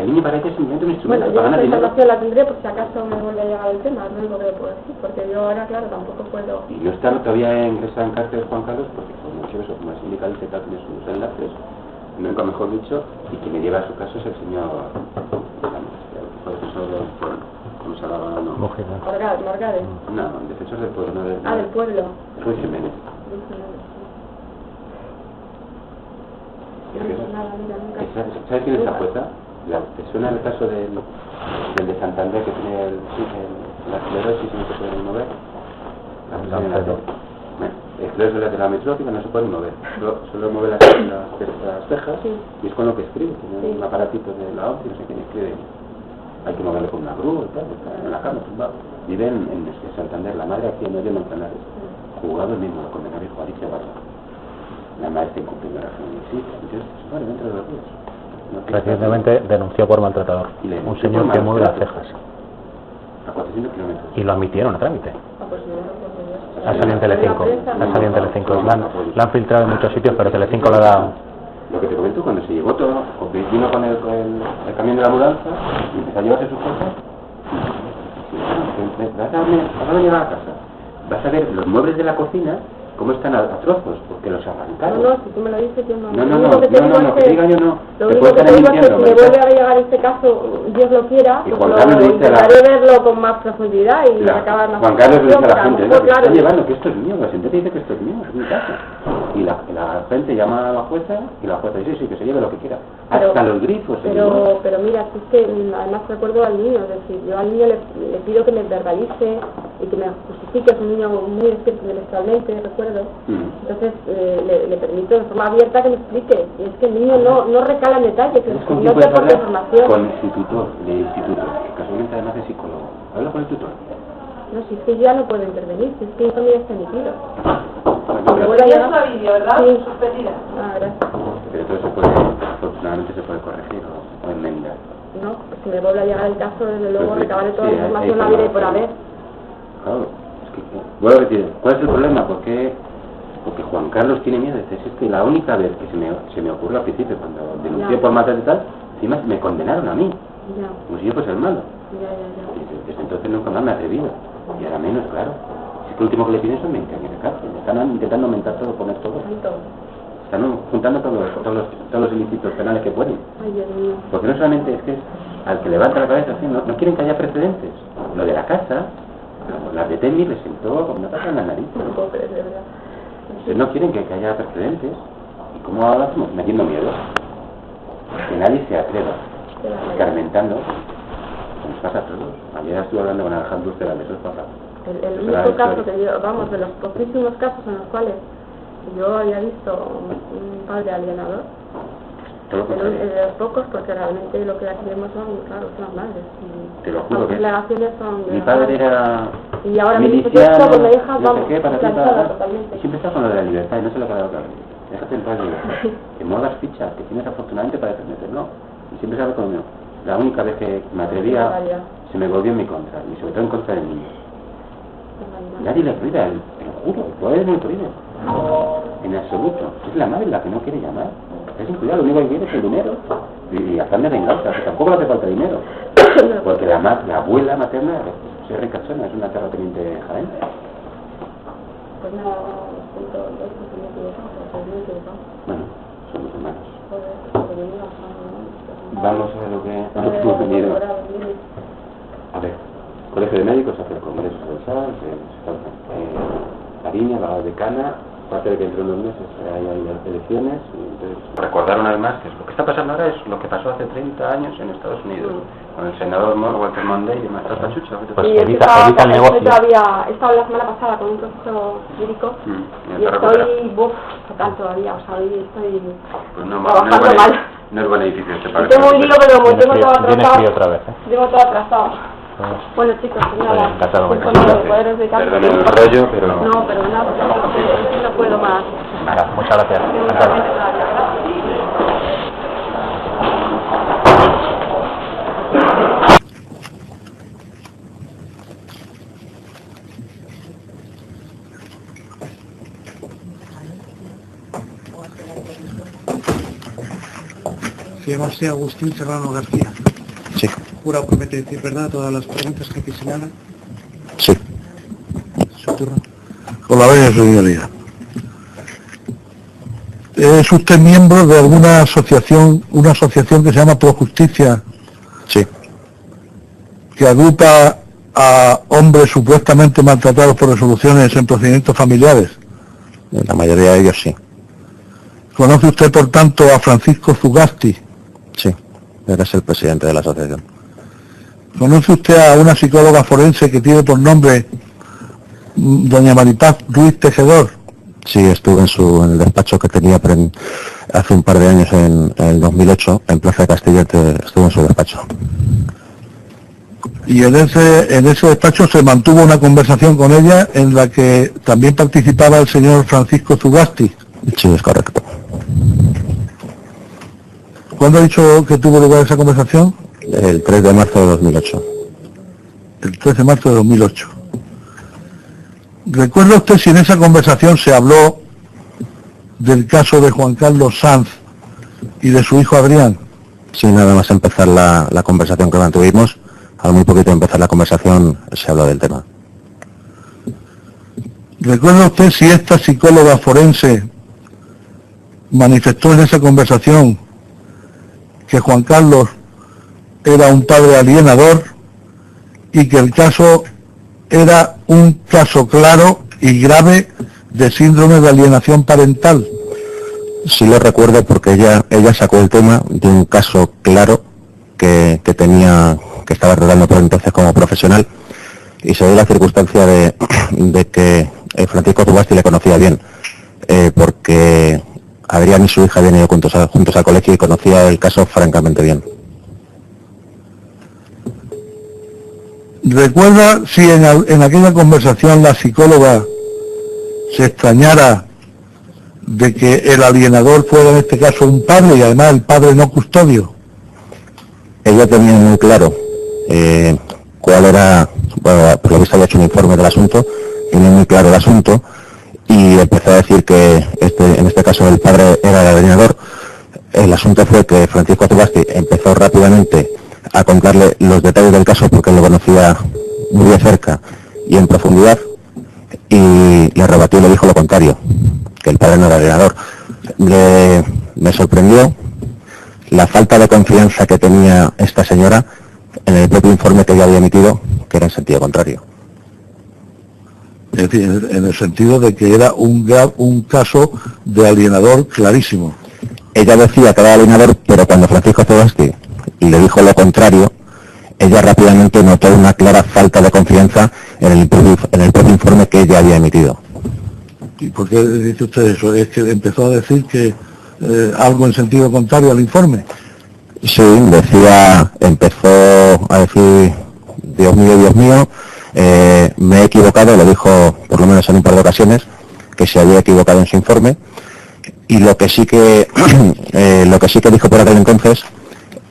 El niño para ella es simplemente un instrumento para ganar dinero. Bueno, yo esta información la tendré por si acaso me vuelve a llegar el tema, es lo único que le puedo decir, porque yo ahora, claro, tampoco puedo... Y no está todavía ingresado en cárcel Juan Carlos, porque como eso, como es sindicalista y tal, tiene sus enlaces, nunca mejor dicho, y quien me lleva a su caso es el señor... el defensor del pueblo. ¿Cómo se llama? No. Morgades. No, defensor del pueblo, no del... del pueblo. Ruiz Jiménez. ¿Sabes quién es la jueza? ¿Te suena el caso del de Santander que tiene la esclerosis y no se puede ni mover? La esclerosis lateral ametrófica no se puede ni mover. Solo mueve las cejas y es con lo que escribe. Tiene un aparatito de la ONCE y no sé quién escribe. Hay que moverlo con una grúa y tal, está en la cama tumbado. Vive en Santander, la madre aquí en medio de Manzanares. Jugado el mismo, con el hijo Alicia Barra. La madre está incumpliendo la feminicidio, entonces, bueno, dentro de los días. Recientemente denunció por maltratador. Un señor que mueve las cejas. A 400 kilómetros. Y lo admitieron a trámite. Ha salido en Telecinco. La han filtrado en muchos sitios, pero Telecinco lo ha dado. Lo que te comento, cuando se llegó todo, vino con el camión de la mudanza y empezó a llevarse sus cosas. Vas a llevar a casa. Vas a ver los muebles de la cocina ¿Cómo están a trozos? Porque los arrancaron. No, si tú me lo dices, yo no. No, que te diga yo no. Lo único que te digo es que si me vuelve a llegar este caso, Dios lo quiera, pues intentaré verlo con más profundidad y acabar más. Juan Carlos le dice a la gente, que está llevando, que esto es mío, la sentencia dice que esto es mío, es mi casa. Y la gente llama a la jueza y la jueza dice, sí, que se lleve lo que quiera. Hasta los grifos. Pero mira, es que además recuerdo al niño, es decir, yo al niño le pido que me verbalice y que me justifique, es un niño muy despierto intelectualmente, recuerdo. Entonces le permito de forma abierta que me explique. Y es que el niño no recala en detalle, que no te aporta información. Con el instituto, que casualmente además es psicólogo. Habla con el tutor. No, si es que yo ya no puedo intervenir, si es que eso ya está emitido. Pero ya es una vídeo, ¿verdad? Sí. Suspendida. Gracias. Pero todo se puede, afortunadamente se puede corregir o enmendar. No, pues si me vuelve a llegar el caso, desde luego recabaré toda la información a vida y por haber. Claro, es que, vuelvo a decir, ¿cuál es el problema? Porque Juan Carlos tiene miedo. Es que la única vez que se me ocurrió al principio, cuando denuncié por matar y tal, encima me condenaron a mí, como si yo fuese el malo. Desde entonces nunca más me he atrevido. Y ahora menos, claro. Si es que lo último que le piden son 20 años de cárcel. Están intentando aumentar todo, poner todo. Están juntando todos los ilícitos penales que pueden. Porque no solamente es que al que levanta la cabeza así, no quieren que haya precedentes. Lo de la casa, las de Temi les sentó como una pata en la nariz. No quieren que haya precedentes. ¿Y cómo ahora estamos metiendo miedo? Que nadie se atreva, escarmentando. Nos pasa a todos. Ayer estuve hablando con Alejandro de la mesa pasada. El único caso que yo, vamos, de los poquísimos casos en los cuales yo había visto un padre alienador, de los pocos, porque realmente lo que hacemos son, claro, son las madres. Te lo juro que delegaciones son mi padre era y ahora miliciano, me dice que hijas, no vamos, sé qué, para totalmente. Y siempre está con lo de la libertad y no se lo ha quedado claro. Déjate en paz de libertad. Que muevas fichas, que tienes afortunadamente para defenderte. No. Y siempre sabe conmigo. La única vez que me atrevía se me volvió en mi contra, y sobre todo en contra del niño. Nadie le prohíbe, te lo juro, el poder no le prohíbe. En absoluto. Es la madre la que no quiere llamar. Es sin cuidado, lo único que quiere es el dinero. Y afán de venganza, que tampoco le hace falta dinero. Porque la abuela materna es ricachona, es una terrateniente de Jaén. Pues no, bueno, somos humanos. Vamos a ver lo que hemos venido. A ver, Colegio de Médicos hace el Congreso del SAR, Ariña, la decana, aparte de que dentro de unos meses hay elecciones. Entonces, recordar una vez más que lo que está pasando ahora es lo que pasó hace 30 años en Estados Unidos, con el senador Walter Mondale y el maestro Pachucha. Pues evita el negocio. He estado la semana pasada con un proceso jurídico y estoy total todavía, o sea, hoy estoy trabajando mal. No es buen edificio este para tengo un lío, pero como tengo todo atrasado. Otra vez, Tengo todo atrasado. Bueno, chicos, nada. Perdón el rollo, pero... No, pero nada, no puedo más. Venga, muchas gracias. Se llama usted Agustín Serrano García. Sí. ¿Jura o promete decir verdad todas las preguntas que aquí señalan? Sí. Su turno. Con la venia, señoría. ¿Es usted miembro de alguna asociación, una asociación que se llama Pro Justicia? Sí. Que agrupa a hombres supuestamente maltratados por resoluciones en procedimientos familiares? La mayoría de ellos sí. ¿Conoce usted, por tanto, a Francisco Zugasti? Sí, él es el presidente de la asociación. ¿Conoce usted a una psicóloga forense que tiene por nombre doña Maripaz Ruiz Tejedor? Sí, estuve en el despacho que tenía hace un par de años, en el 2008, en Plaza de Castilla, estuve en su despacho. Y en ese despacho se mantuvo una conversación con ella en la que también participaba el señor Francisco Zugasti. Sí, es correcto. ¿Cuándo ha dicho que tuvo lugar esa conversación? El 3 de marzo de 2008. El 3 de marzo de 2008. ¿Recuerda usted si en esa conversación se habló del caso de Juan Carlos Sanz y de su hijo Adrián? Sí, nada más empezar la conversación que mantuvimos, al muy poquito de empezar la conversación se habló del tema. ¿Recuerda usted si esta psicóloga forense manifestó en esa conversación que Juan Carlos era un padre alienador y que el caso era un caso claro y grave de síndrome de alienación parental? Sí lo recuerdo porque ella sacó el tema de un caso claro que estaba tratando por entonces como profesional, y se dio la circunstancia de que Francisco Zubasti le conocía bien, porque Adrián y su hija habían ido juntos al colegio y conocía el caso francamente bien. ¿Recuerda si en aquella conversación la psicóloga se extrañara de que el alienador fuera en este caso un padre y además el padre no custodio? Ella tenía muy claro cuál era, bueno, por lo visto había hecho un informe del asunto, tenía muy claro el asunto y empezó a decir que en este caso el padre era el alienador. El asunto fue que Francisco Zubasti empezó rápidamente a contarle los detalles del caso porque él lo conocía muy de cerca y en profundidad, y le rebatió y le dijo lo contrario, que el padre no era el alienador. Me sorprendió la falta de confianza que tenía esta señora en el propio informe que ella había emitido, que era en sentido contrario. Es decir, en el sentido de que era un caso de alienador clarísimo. Ella decía que era alienador, pero cuando Francisco Zubasti le dijo lo contrario, ella rápidamente notó una clara falta de confianza en el propio informe que ella había emitido. ¿Y por qué dice usted eso? ¿Es que empezó a decir que algo en sentido contrario al informe? Sí, empezó a decir, Dios mío, me he equivocado, lo dijo por lo menos en un par de ocasiones, que se había equivocado en su informe, y lo que sí que dijo por aquel entonces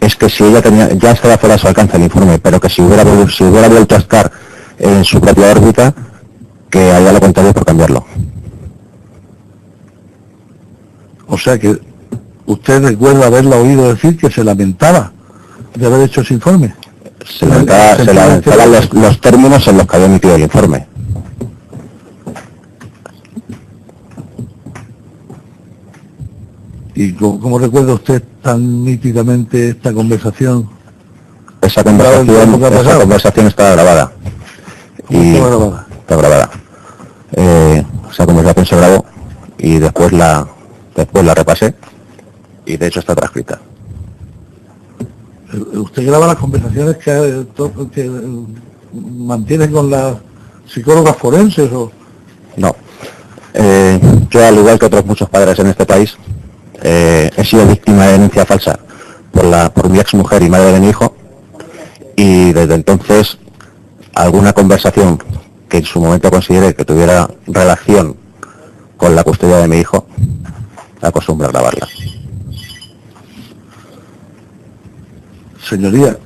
es que si ella ya estaba fuera de su alcance el informe, pero que si hubiera vuelto a estar en su propia órbita, que haría lo contrario por cambiarlo. O sea que usted recuerda haberla oído decir que se lamentaba de haber hecho ese informe. Se lamentaban los términos en los que había emitido el informe. ¿Y cómo recuerda usted tan nítidamente esta conversación? Esa conversación está grabada. Está grabada. Esa conversación se grabó y después la repasé y de hecho está transcrita. ¿Usted graba las conversaciones que mantiene con las psicólogas forenses o...? No. Yo, al igual que otros muchos padres en este país, he sido víctima de denuncia falsa por mi ex mujer y madre de mi hijo, y desde entonces alguna conversación que en su momento consideré que tuviera relación con la custodia de mi hijo, acostumbro a grabarla. Señoría,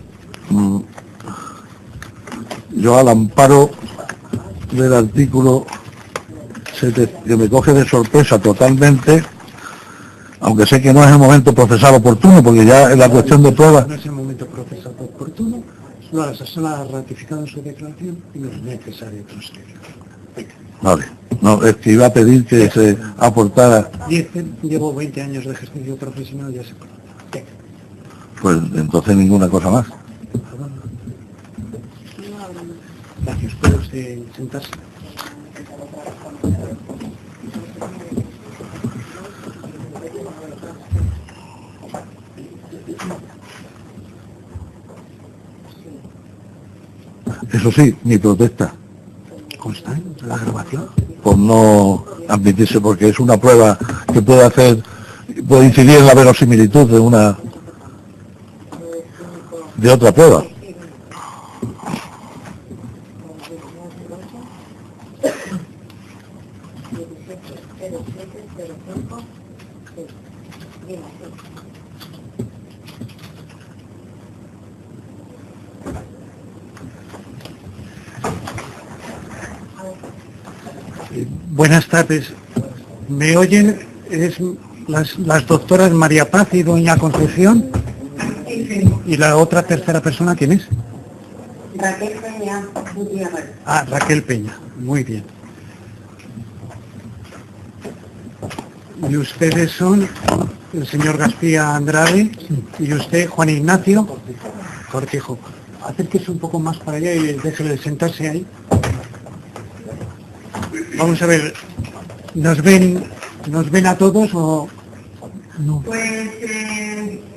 yo al amparo del artículo que me coge de sorpresa totalmente, aunque sé que no es el momento procesal oportuno, porque ya es la cuestión de pruebas. No es el momento procesal oportuno, la asesora ha ratificado su declaración y no es necesario transcribirla. Vale, no, es que iba a pedir que se aportara. Llevo 20 años de ejercicio profesional, ya sé. Pues entonces ninguna cosa más. Gracias, puede usted sentarse. Eso sí, mi protesta. ¿Consta en la grabación? Por no admitirse, porque es una prueba que puede incidir en la verosimilitud de otra prueba. Buenas tardes. ¿Me oyen? Es las doctoras María Paz y doña Concepción. ¿Y la otra tercera persona quién es? Raquel Peña. Ah, Raquel Peña. Muy bien. Y ustedes son el señor García Andrade y usted, Juan Ignacio Cortijo. Acérquese un poco más para allá y déjele de sentarse ahí. Vamos a ver, ¿nos ven a todos o no? Pues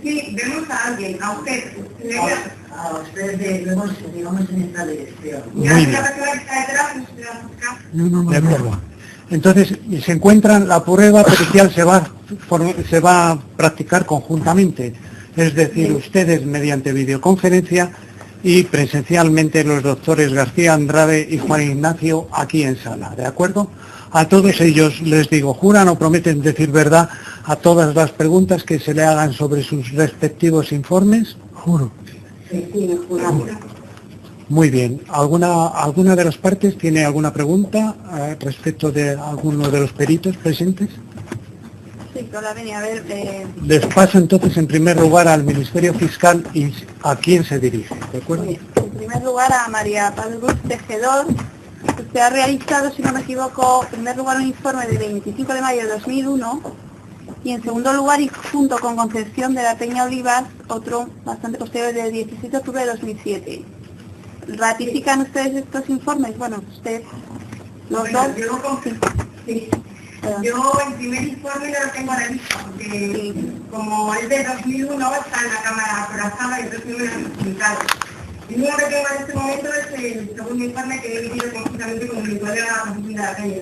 sí, vemos a alguien, a usted. A usted digamos en esta dirección. Muy bien. No, de acuerdo. Entonces, se encuentran, la prueba pericial se va a practicar conjuntamente, es decir, ustedes mediante videoconferencia y presencialmente los doctores García Andrade y Juan Ignacio aquí en sala, ¿de acuerdo? A todos ellos les digo, juran o prometen decir verdad a todas las preguntas que se le hagan sobre sus respectivos informes. Juro. Sí, juramos. Muy bien. ¿Alguna de las partes tiene alguna pregunta respecto de alguno de los peritos presentes? Sí, hola, venía a ver. Les paso entonces en primer lugar al Ministerio Fiscal y a quién se dirige, ¿de acuerdo? En primer lugar a María Paz Luz Tejedor. Usted ha realizado, si no me equivoco, en primer lugar un informe del 25 de mayo de 2001 y en segundo lugar, y junto con Concepción de la Peña Olivas, otro bastante posterior del 17 de octubre de 2007. ¿Ratifican ustedes estos informes? Bueno, usted, los dos. Sí. Yo el primer informe no lo tengo ahora mismo, porque como es de 2001 está en la Cámara acorazada y entonces no me lo han explicado. El único que tengo en este momento es el segundo informe que he emitido conjuntamente con mi colega Josefina de la Peña.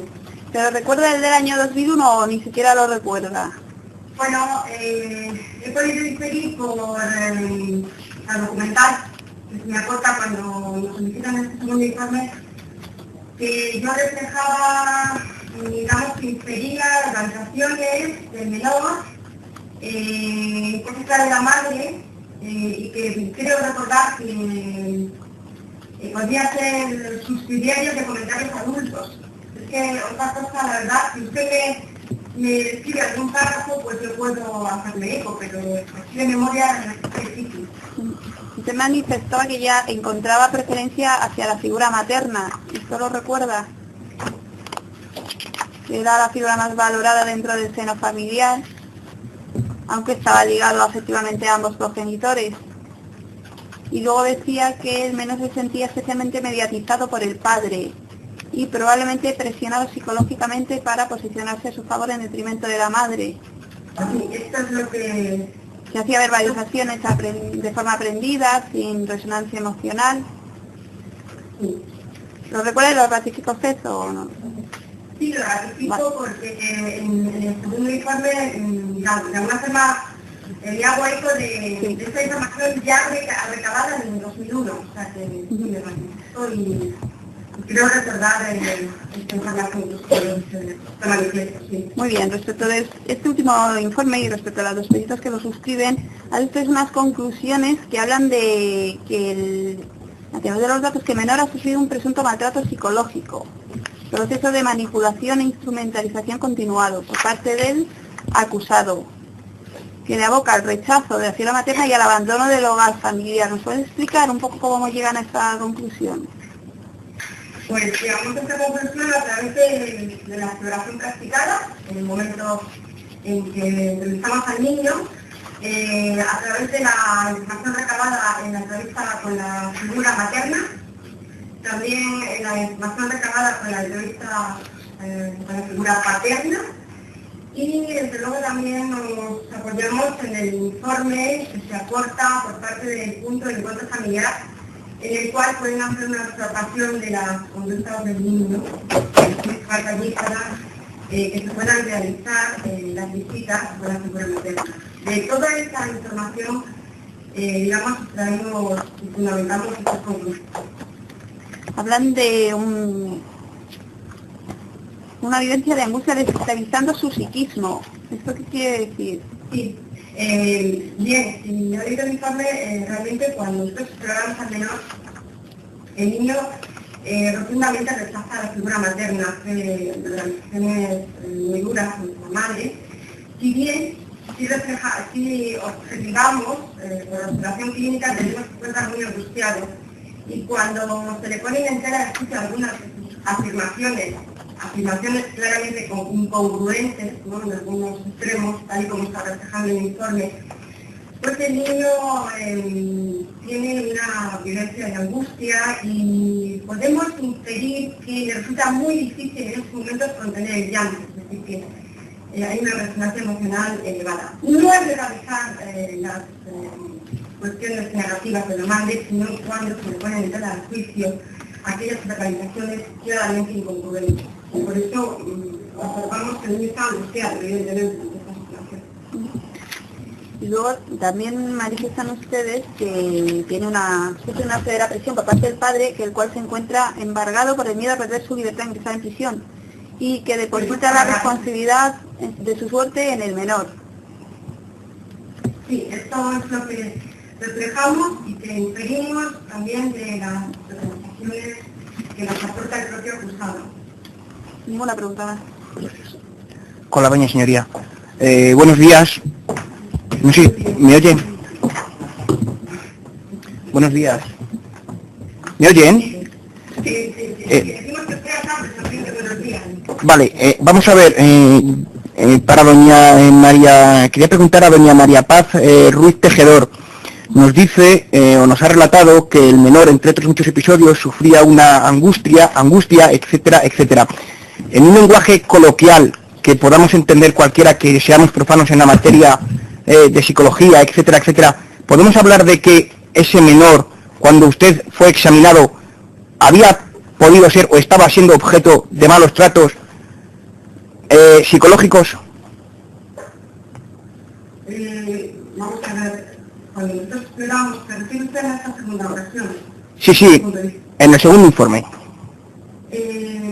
¿Pero recuerda el del año 2001 o ni siquiera lo recuerda? Bueno, he podido diferir por la documental, que se me acorta cuando nos solicitan este segundo informe, que yo reflejaba, digamos, que infería organizaciones del menor, cosas de la madre, y que creo recordar que podría ser subsidiario de comentarios adultos. Es que otra cosa, la verdad, si usted me escribe algún párrafo, pues yo puedo hacerme eco, pero así de memoria es difícil. Usted manifestó que ya encontraba preferencia hacia la figura materna. ¿Esto lo recuerda? Que era la figura más valorada dentro del seno familiar, aunque estaba ligado afectivamente a ambos progenitores. Y luego decía que el menor se sentía especialmente mediatizado por el padre y probablemente presionado psicológicamente para posicionarse a su favor en detrimento de la madre. Sí, esto es lo que... Se hacía verbalizaciones de forma aprendida, sin resonancia emocional. Sí. ¿Lo recuerda y lo ratificó usted o no? Sí, lo ratifico porque en el segundo informe, de alguna forma, le hago eco de esta información ya recabada en el 2001. O sea, que sí, me manifestó y creo recordar esta información que ustedes se manifiesta, sí. Muy bien, respecto de este último informe y respecto a los dos peritos que lo suscriben, hay ustedes unas conclusiones que hablan de que a través de los datos que el menor ha sufrido un presunto maltrato psicológico, proceso de manipulación e instrumentalización continuado por parte del acusado, que le aboca al rechazo de la figura materna y al abandono del hogar familiar. ¿Nos puede explicar un poco cómo llegan a esta conclusión? Pues llegamos a esta conclusión a través de la exploración practicada, en el momento en que entrevistamos al niño, a través de la información recabada en la entrevista con la figura materna, también en la información recabada con la entrevista con la figura paterna, y desde luego también nos apoyamos en el informe que se aporta por parte del punto de encuentro familiar, en el cual pueden hacer una observación de las conductas del niño, que se puedan realizar las visitas con la figura materna. De toda esta información, digamos, traemos y fundamentamos estas conclusiones. Hablan de una vivencia de angustia desestabilizando su psiquismo. ¿Esto qué quiere decir? Sí. Bien, si yo he leído el informe, realmente cuando nosotros exploramos al menor, el niño rotundamente rechaza la figura materna, de organizaciones muy duras con su madre, si bien si observamos por la observación clínica, tenemos que encuentra muy angustiado, y cuando se le pone en entera escucha algunas afirmaciones afirmaciones claramente incongruentes, ¿no?, en algunos extremos, tal y como está reflejado en el informe, pues el niño tiene una vivencia de angustia y podemos inferir que le resulta muy difícil en estos momentos contener el llanto, es decir, que hay una resonancia emocional elevada. No es de realizar las cuestiones negativas de la madre, sino cuando se le ponen en tela al juicio aquellas verbalizaciones claramente incongruentes. Y por eso observamos que el niño está angustiado, evidentemente, en esta situación. Y luego también manifiestan ustedes que sufre una severa presión por parte del padre, que el cual se encuentra embargado por el miedo a perder su libertad e ingresar en prisión, y que deposita la responsabilidad de su suerte en el menor. Sí, esto es lo que reflejamos y que inferimos también de las representaciones que nos aporta el propio acusado. Ninguna pregunta más. Con la baña, señoría. Buenos días. No sé, ¿me oyen? Buenos días. ¿Me oyen? Vale, vamos a ver, para doña María, quería preguntar a doña María Paz Ruiz Tejedor. Nos dice, o nos ha relatado, que el menor, entre otros muchos episodios, sufría una angustia, etcétera, etcétera. En un lenguaje coloquial que podamos entender cualquiera que seamos profanos en la materia de psicología, etcétera, etcétera, ¿podemos hablar de que ese menor, cuando usted fue examinado, había podido ser o estaba siendo objeto de malos tratos psicológicos? Vamos a ver, cuando nosotros esperamos, ¿se refiere usted a esta segunda oración? Sí, en el segundo informe.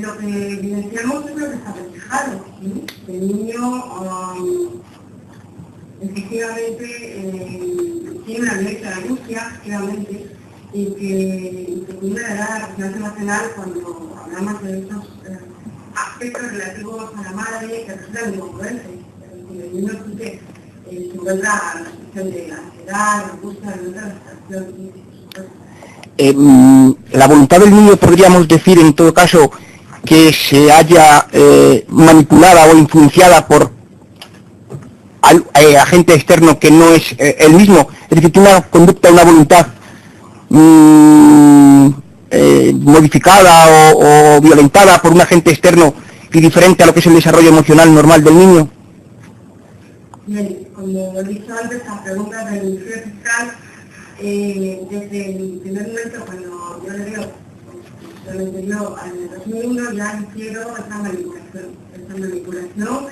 Lo que evidenciamos es lo que está reflejado, ¿sí? El niño efectivamente tiene una vivencia de angustia, efectivamente, y que tiene una edad de resonancia emocional cuando hablamos de esos aspectos relativos a la madre que resultan incongruentes. El niño se encuentra a la situación de la ansiedad, la angustia, la situación. La voluntad del niño, podríamos decir en todo caso, que se haya manipulada o influenciada por agente externo que no es el mismo, es decir, tiene una conducta, una voluntad modificada o violentada por un agente externo y diferente a lo que es el desarrollo emocional normal del niño. Bien, como he dicho antes, las preguntas del Ministerio Fiscal, desde el primer momento cuando yo le digo, solamente yo en el 2001 ya hicieron esa manipulación,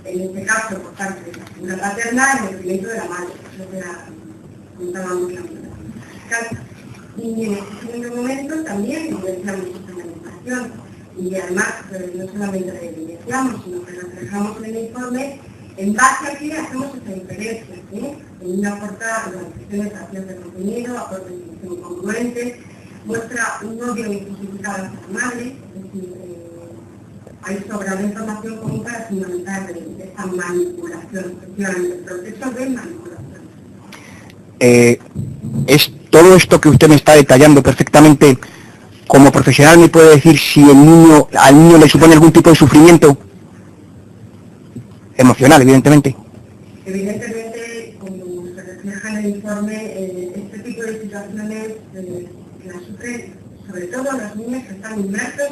en este caso por parte de la figura paterna, en el detrimento de la madre, eso que contábamos la fiscal. Y en este segundo momento también evidenciamos esta manipulación, y además no solamente la evidenciamos, sino que reflejamos en el informe. En base a que hacemos esa diferencia, ¿sí? El niño aporta organizaciones acciones de contenido, aporta información congruente, muestra un odio injustificado hacia la madre, es decir, hay sobrada información común para fundamentar esta manipulación, efectivamente, el proceso de manipulación. Es todo esto que usted me está detallando perfectamente. Como profesional, ¿me puede decir si al niño le supone algún tipo de sufrimiento? Emocional, evidentemente. Evidentemente, como se refleja en el informe, este tipo de situaciones que las sufren, sobre todo los niños que están inmersos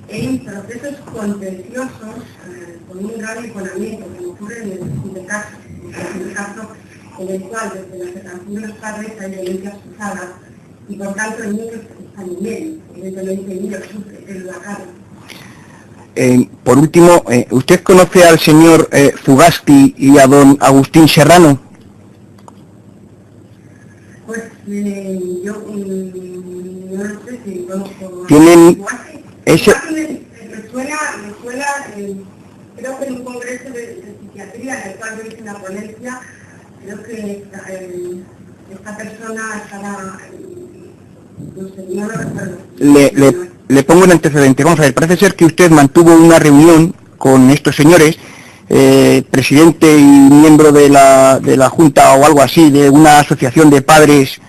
en procesos contenciosos con un grave enconamiento, como ocurre en el caso en el cual desde la separación de los padres hay violencias cruzadas y por tanto el niño está en medio, evidentemente el niño sufre, es la cara. Por último, ¿usted conoce al señor Fugasti y a don Agustín Serrano? Pues yo no lo sé si conozco. ¿Tienen ese? Me suena, creo que en un congreso de psiquiatría en el cual yo hice una ponencia, creo que esta persona estaba, no sé, no lo recuerdo. Le pongo un antecedente. Vamos a ver, parece ser que usted mantuvo una reunión con estos señores, presidente y miembro de la Junta o algo así, de una asociación de padres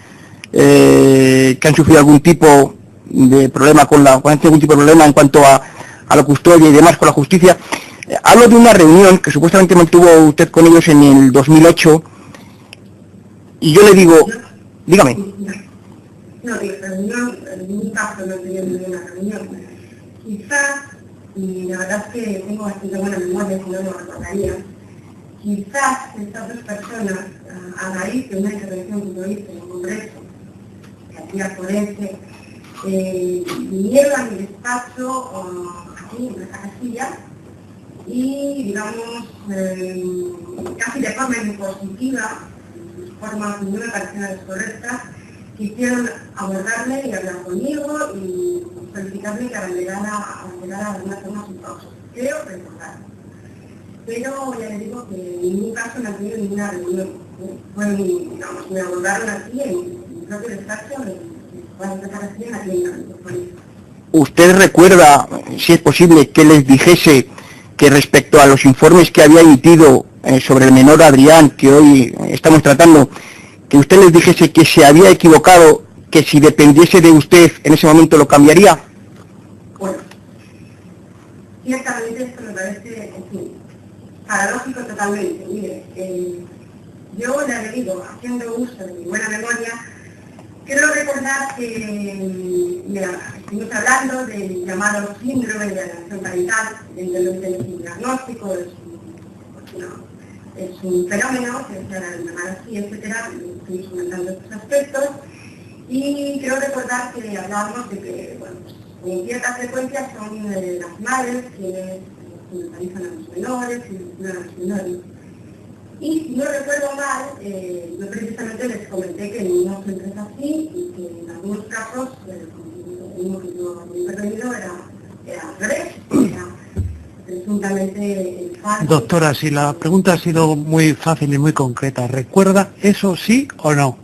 que han sufrido algún tipo de problema algún tipo de problema en cuanto a a la custodia y demás con la justicia. Hablo de una reunión que supuestamente mantuvo usted con ellos en el 2008 y yo le digo, dígame. No, reunión, en ningún caso no he tenido ninguna reunión. Quizás, y la verdad es que tengo bastante buena memoria, si no lo recordaría, quizás estas dos personas, a raíz de una intervención que yo hice en el Congreso, que hacía forense, vinieron a mi despacho aquí en esta Castilla y, digamos, casi de forma impositiva, de forma que no me parecía descorrecta, quisieron abordarme y hablar conmigo y solicitarme que abandonara de alguna forma sin pausa. Creo recordar. Pero ya les digo que en ningún caso no he tenido ninguna reunión. Digamos, me abordaron aquí en mi propio despacho, para empezar así en la clínica. ¿Usted recuerda, si es posible, que les dijese que respecto a los informes que había emitido sobre el menor Adrián, que hoy estamos tratando, que usted les dijese que se había equivocado, que si dependiese de usted en ese momento lo cambiaría? Bueno, ciertamente esto me parece, en fin, paradójico totalmente. Mire, yo le digo, haciendo uso de mi buena memoria, quiero recordar que estuvimos hablando del llamado síndrome de alienación parental, donde lo que es un diagnóstico, es un fenómeno, que se hará llamar así, etcétera, estuvimos comentando estos aspectos, y quiero recordar que hablábamos de que, bueno, con cierta frecuencia son las madres quienes mentalizan a los menores y a los menores. Y si no recuerdo mal, yo precisamente les comenté que no siempre es así y que en algunos casos, el mismo que yo había intervenido era al revés, era presuntamente falso. Doctora, si la pregunta ha sido muy fácil y muy concreta, ¿recuerda eso sí o no?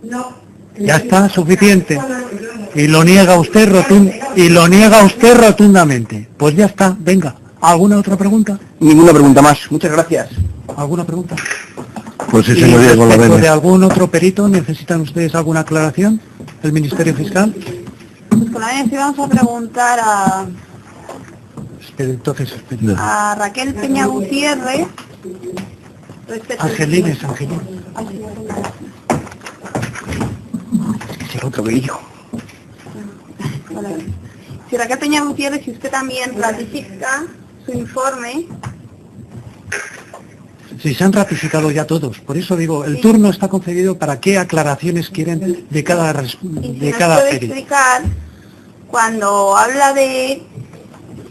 No. Ya está, suficiente. Y lo niega usted rotundamente. Pues ya está, venga. ¿Alguna otra pregunta? Ninguna pregunta más. Muchas gracias. ¿Alguna pregunta? Pues sí, señoría, con la venia. ¿De algún otro perito necesitan ustedes alguna aclaración? ¿El Ministerio Fiscal? Pues con la venia sí vamos a preguntar a... Entonces, a Raquel Peña Gutiérrez. Angelines. Es otro que dijo. Si Raquel Peña Gutiérrez, si usted también ratifica su informe. Sí, se han ratificado ya todos. Por eso digo, el turno está concedido para qué aclaraciones quieren de cada perito. Puede explicar cuando habla de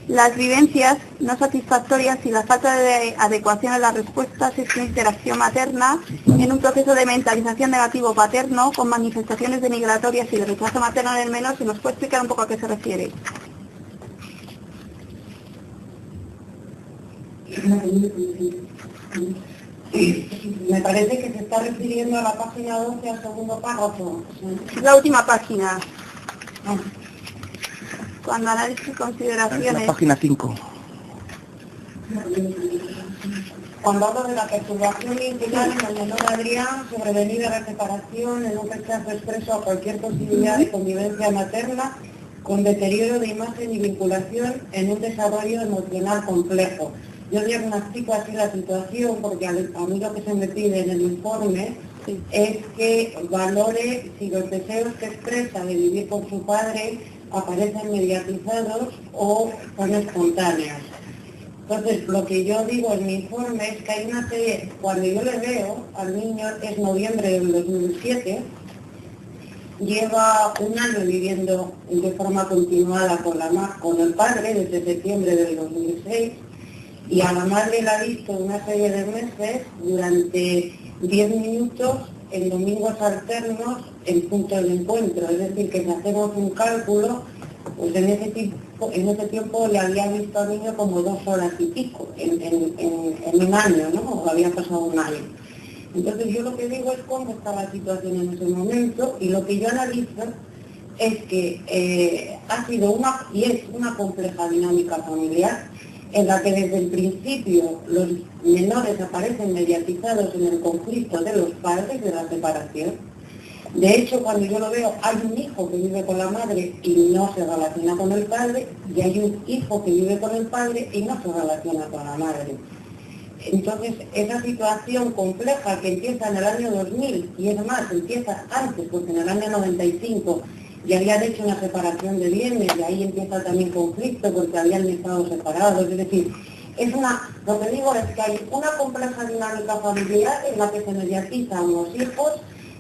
las vivencias no satisfactorias y la falta de adecuación a las respuestas es una interacción materna en un proceso de mentalización negativo paterno con manifestaciones denigratorias y de rechazo materno en el menor. ¿Se nos puede explicar un poco a qué se refiere? Me parece que se está refiriendo a la página 12, al segundo párrafo. Es la última página. Cuando análisis y consideraciones. La página 5. Cuando hablo de la perturbación integral en el menor Adrián, sobrevenida de separación, en un rechazo expreso a cualquier posibilidad de convivencia materna, con deterioro de imagen y vinculación en un desarrollo emocional complejo. Yo diagnostico así la situación porque a mí lo que se me pide en el informe es que valore si los deseos que expresa de vivir con su padre aparecen mediatizados o son espontáneos. Entonces, lo que yo digo en mi informe es que hay una serie, cuando yo le veo al niño, es noviembre del 2007, lleva un año viviendo de forma continuada con el padre desde septiembre del 2006, y a la madre la ha visto una serie de meses durante 10 minutos en domingos alternos en puntos de encuentro, es decir, que si hacemos un cálculo, pues en ese tiempo le había visto al niño como 2 horas y pico, en un año, ¿no? O había pasado un año. Entonces yo lo que digo es cómo está la situación en ese momento, y lo que yo analizo es que ha sido y es una compleja dinámica familiar, en la que desde el principio los menores aparecen mediatizados en el conflicto de los padres, de la separación, De hecho, cuando yo lo veo, hay un hijo que vive con la madre y no se relaciona con el padre, y hay un hijo que vive con el padre y no se relaciona con la madre. Entonces, esa situación compleja que empieza en el año 2000, y es más, empieza antes, porque en el año 95 ya habían hecho una separación de bienes, y ahí empieza también conflicto, porque habían estado separados, es decir, lo que digo es que hay una compleja dinámica familiar en la que se mediatizan los hijos,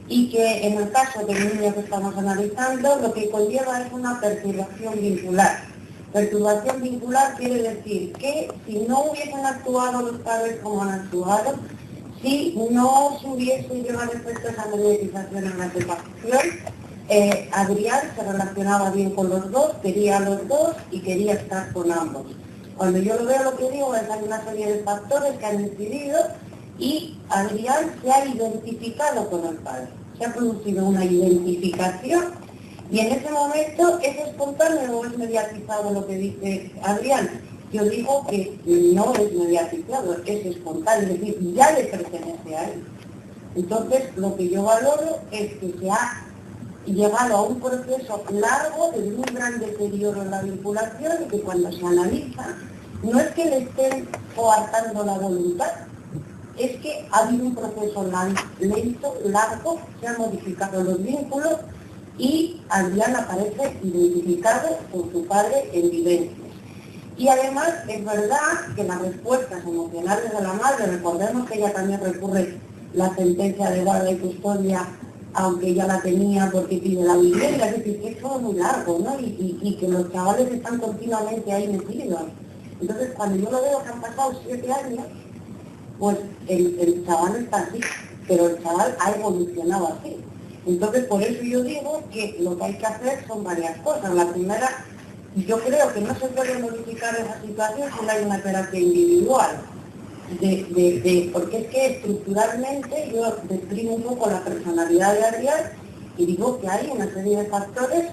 y que en el caso del niño que estamos analizando, lo que conlleva es una perturbación vincular. Perturbación vincular quiere decir que si no hubiesen actuado los padres como han actuado, si no se hubiese llevado efecto esa mediatización en la separación, Adrián se relacionaba bien con los dos, quería a los dos y quería estar con ambos. Cuando yo lo veo, lo que digo es que hay una serie de factores que han incidido y Adrián se ha identificado con el padre. Se ha producido una identificación y en ese momento es espontáneo o es mediatizado lo que dice Adrián. Yo digo que no es mediatizado, es espontáneo, es decir, ya le pertenece a él. Entonces, lo que yo valoro es que se ha llegado a un proceso largo de un gran deterioro en la vinculación y que cuando se analiza, no es que le estén coartando la voluntad, es que ha habido un proceso lento, largo, se han modificado los vínculos y Adrián aparece identificado con su padre en vivencias. Y además es verdad que las respuestas emocionales de la madre, recordemos que ella también recurre la sentencia de guarda y custodia, aunque ella la tenía porque pide la vivienda, es decir, que es todo muy largo, ¿no? Y que los chavales están continuamente ahí metidos. Entonces, cuando yo lo veo que han pasado 7 años, pues el chaval está así, pero el chaval ha evolucionado así. Entonces, por eso yo digo que lo que hay que hacer son varias cosas. La primera, yo creo que no se puede modificar esa situación si no hay una terapia individual. Porque es que estructuralmente yo describo un poco la personalidad de Adrián y digo que hay una serie de factores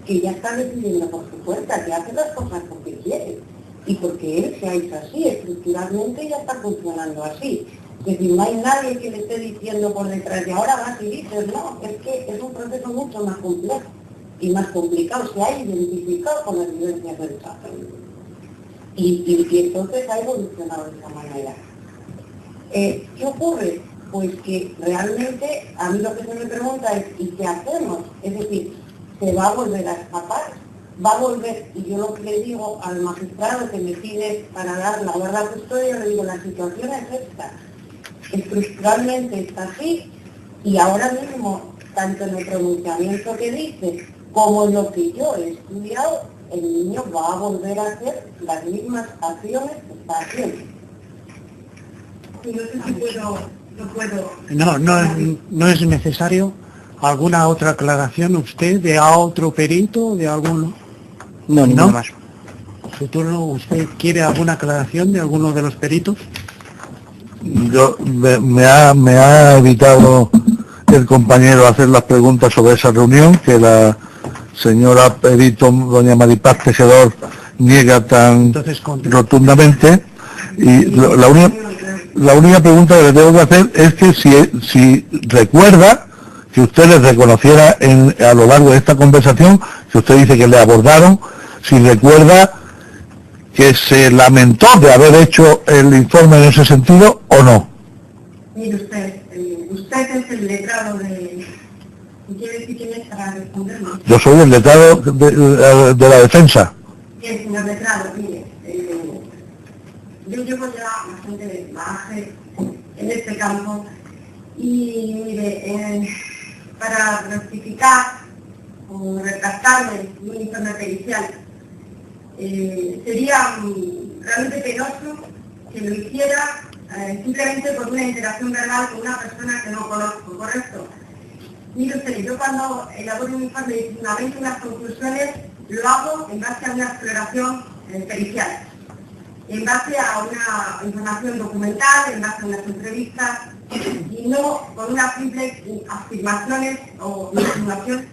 que ya está decidiendo por su cuenta, que hace las cosas porque quiere y porque él se ha hecho así, estructuralmente ya está funcionando así. Es decir, no hay nadie que le esté diciendo por detrás de ahora vas y dices, no, es que es un proceso mucho más complejo y más complicado, se ha identificado con las vivencias del chaval. Y entonces ha evolucionado de esa manera. ¿Qué ocurre? Pues que realmente a mí lo que se me pregunta es ¿y qué hacemos? Es decir, ¿se va a volver a escapar? ¿Va a volver? Y yo lo que le digo al magistrado que me pide para dar la guarda a custodia, le digo, la situación es esta. Estructuralmente está así y ahora mismo, tanto en el pronunciamiento que dice como en lo que yo he estudiado, el niño va a volver a hacer las mismas acciones que está haciendo. Y no sé si No es necesario alguna otra aclaración usted de a otro perito, de alguno. No, ninguna más. ¿Futuro usted quiere alguna aclaración de alguno de los peritos? Me ha evitado el compañero hacer las preguntas sobre esa reunión que la señora perito doña Maripaz Tejedor niega tan rotundamente, y la única pregunta que le tengo que hacer es que si recuerda que usted les reconociera a lo largo de esta conversación, que usted dice que le abordaron, si recuerda que se lamentó de haber hecho el informe en ese sentido o no. Mire usted es el letrado de... ¿Quiere decir quién es para responderme? Yo soy el letrado de la defensa. Sí, señor letrado, mire, yo llevo ya bastante bagaje en este campo y mire, para rectificar o retractarme de un informe pericial, sería realmente penoso que lo hiciera simplemente por una interacción verbal con una persona que no conozco, ¿correcto? Mire usted, yo cuando elaboro un informe de fundamento, unas conclusiones, lo hago en base a una exploración pericial, en base a una información documental, en base a unas entrevistas, y no con unas simples afirmaciones o insinuaciones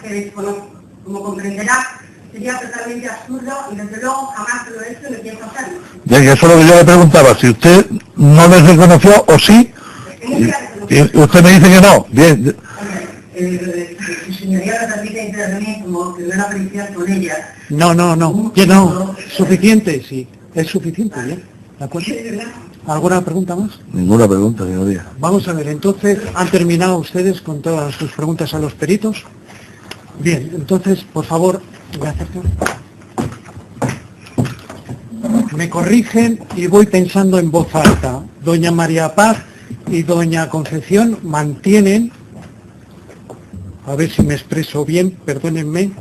que desconozco. Como comprenderá, sería totalmente absurdo y desde luego jamás lo he hecho ni pienso hacerlo. Bien, eso es lo que yo le preguntaba, si usted no les reconoció o sí, y usted me dice que no. Bien, Su señoría la repite intervenir como que no era policial con ella. No, que no, suficiente, sí, es suficiente, ¿ya? ¿De acuerdo? ¿Alguna pregunta más? Ninguna pregunta, señoría. Vamos a ver, entonces, ¿han terminado ustedes con todas sus preguntas a los peritos? Bien, entonces, por favor, gracias. Me corrigen y voy pensando en voz alta. Doña María Paz y doña Concepción mantienen, a ver si me expreso bien, perdónenme,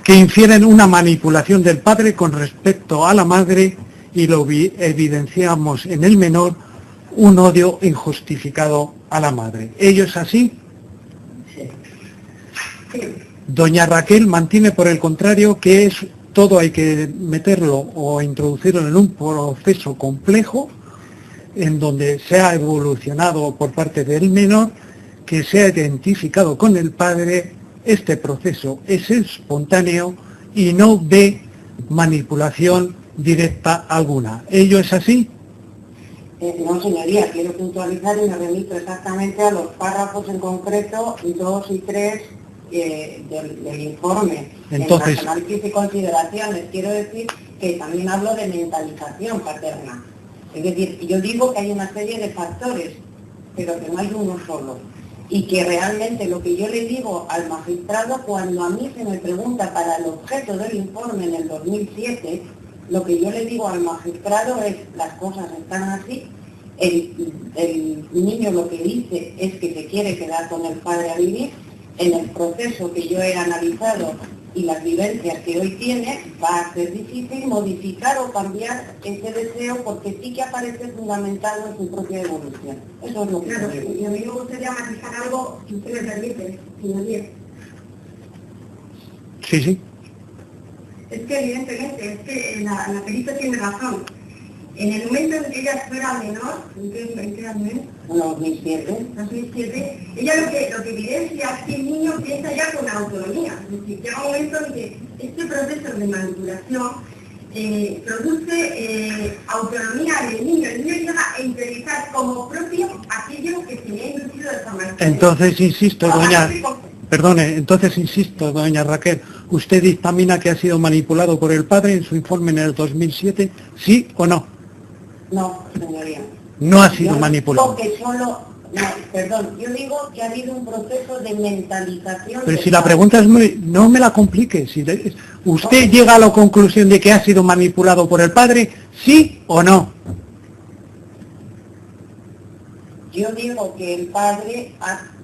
que infieren una manipulación del padre con respecto a la madre y lo evidenciamos en el menor un odio injustificado a la madre. ¿Ello es así? Doña Raquel mantiene, por el contrario, que es todo hay que meterlo o introducirlo en un proceso complejo en donde se ha evolucionado por parte del menor, que se ha identificado con el padre. Este proceso es espontáneo y no ve manipulación directa alguna. ¿Ello es así? No, señoría, quiero puntualizar y me remito exactamente a los párrafos en concreto 2 y 3 del informe. Entonces, en las análisis y consideraciones, quiero decir que también hablo de mentalización paterna. Es decir, yo digo que hay una serie de factores, pero que no hay uno solo. Y que realmente lo que yo le digo al magistrado, cuando a mí se me pregunta para el objeto del informe en el 2007, lo que yo le digo al magistrado es, las cosas están así, el niño lo que dice es que se quiere quedar con el padre a vivir. En el proceso que yo he analizado y las vivencias que hoy tiene, va a ser difícil modificar o cambiar ese deseo porque sí que aparece fundamentado en su propia evolución. Eso es lo que claro, y a mí me gustaría matizar algo, si usted me permite, señoría. Sí. Es que evidentemente, es que la perita tiene razón. En el momento en que ella fuera menor, ¿en qué año es? 2007, ella lo que evidencia es que el niño piensa ya con autonomía. Es decir, llega un momento en que este proceso de manipulación produce autonomía en el niño. El niño llega a interiorizar como propio aquello que se le ha inducido de forma. Entonces, insisto, doña Raquel, ¿usted dictamina que ha sido manipulado por el padre en su informe en el 2007? ¿Sí o no? No, señoría. No ha sido manipulado. Yo digo que ha habido un proceso de mentalización. Pero si la pregunta es no me la complique. ¿Usted llega a la conclusión de que ha sido manipulado por el padre, sí o no? Yo digo que el padre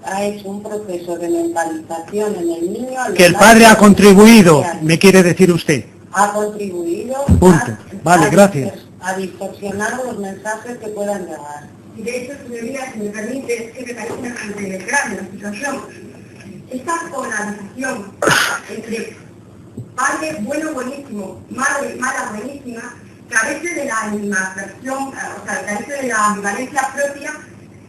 ha hecho un proceso de mentalización en el niño. Que el padre ha contribuido, me quiere decir usted. Ha contribuido. Punto. Vale, gracias. A distorsionar los mensajes que puedan llegar. Y de hecho, señoría, si me permite, es que me parece bastante grave la situación. Esta polarización entre padre bueno buenísimo, madre mala buenísima, carece de la animadversión, carece de la ambivalencia propia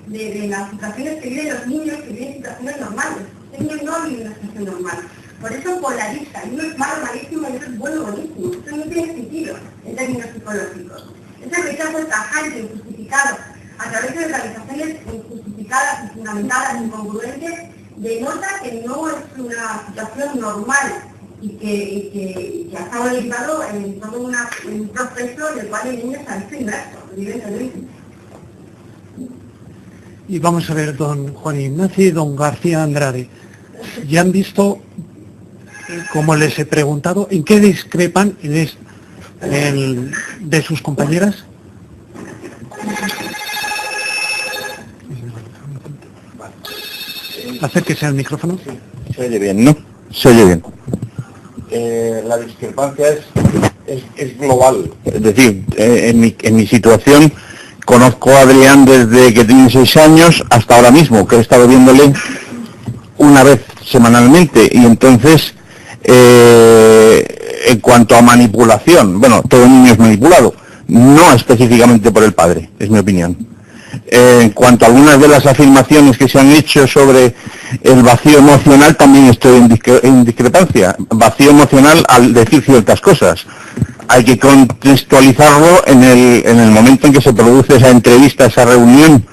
de las situaciones que viven los niños que viven situaciones normales. Este niño no vive una situación normal. Por eso polariza, y uno es malo malísimo y otro es bueno buenísimo. Esto no tiene sentido en términos psicológicos. Ese rechazo tajante, injustificado, a través de realizaciones injustificadas, fundamentadas, incongruentes, denota que no es una situación normal y que ha estado derivado en todo un proceso en el cual el niño está inmerso, evidentemente. Y vamos a ver, don Juan Ignacio y don García Andrade, ya han visto, como les he preguntado, ¿en qué discrepan de sus compañeras? Acérquese al micrófono. Se oye bien, ¿no? Se oye bien. La discrepancia es global. Es decir, en mi situación conozco a Adrián desde que tiene 6 años hasta ahora mismo, que he estado viéndole una vez semanalmente. Y entonces, en cuanto a manipulación, bueno, todo niño es manipulado, no específicamente por el padre, es mi opinión. En cuanto a algunas de las afirmaciones que se han hecho sobre el vacío emocional, también estoy en discrepancia. Vacío emocional al decir ciertas cosas. Hay que contextualizarlo en el momento en que se produce esa entrevista, esa reunión.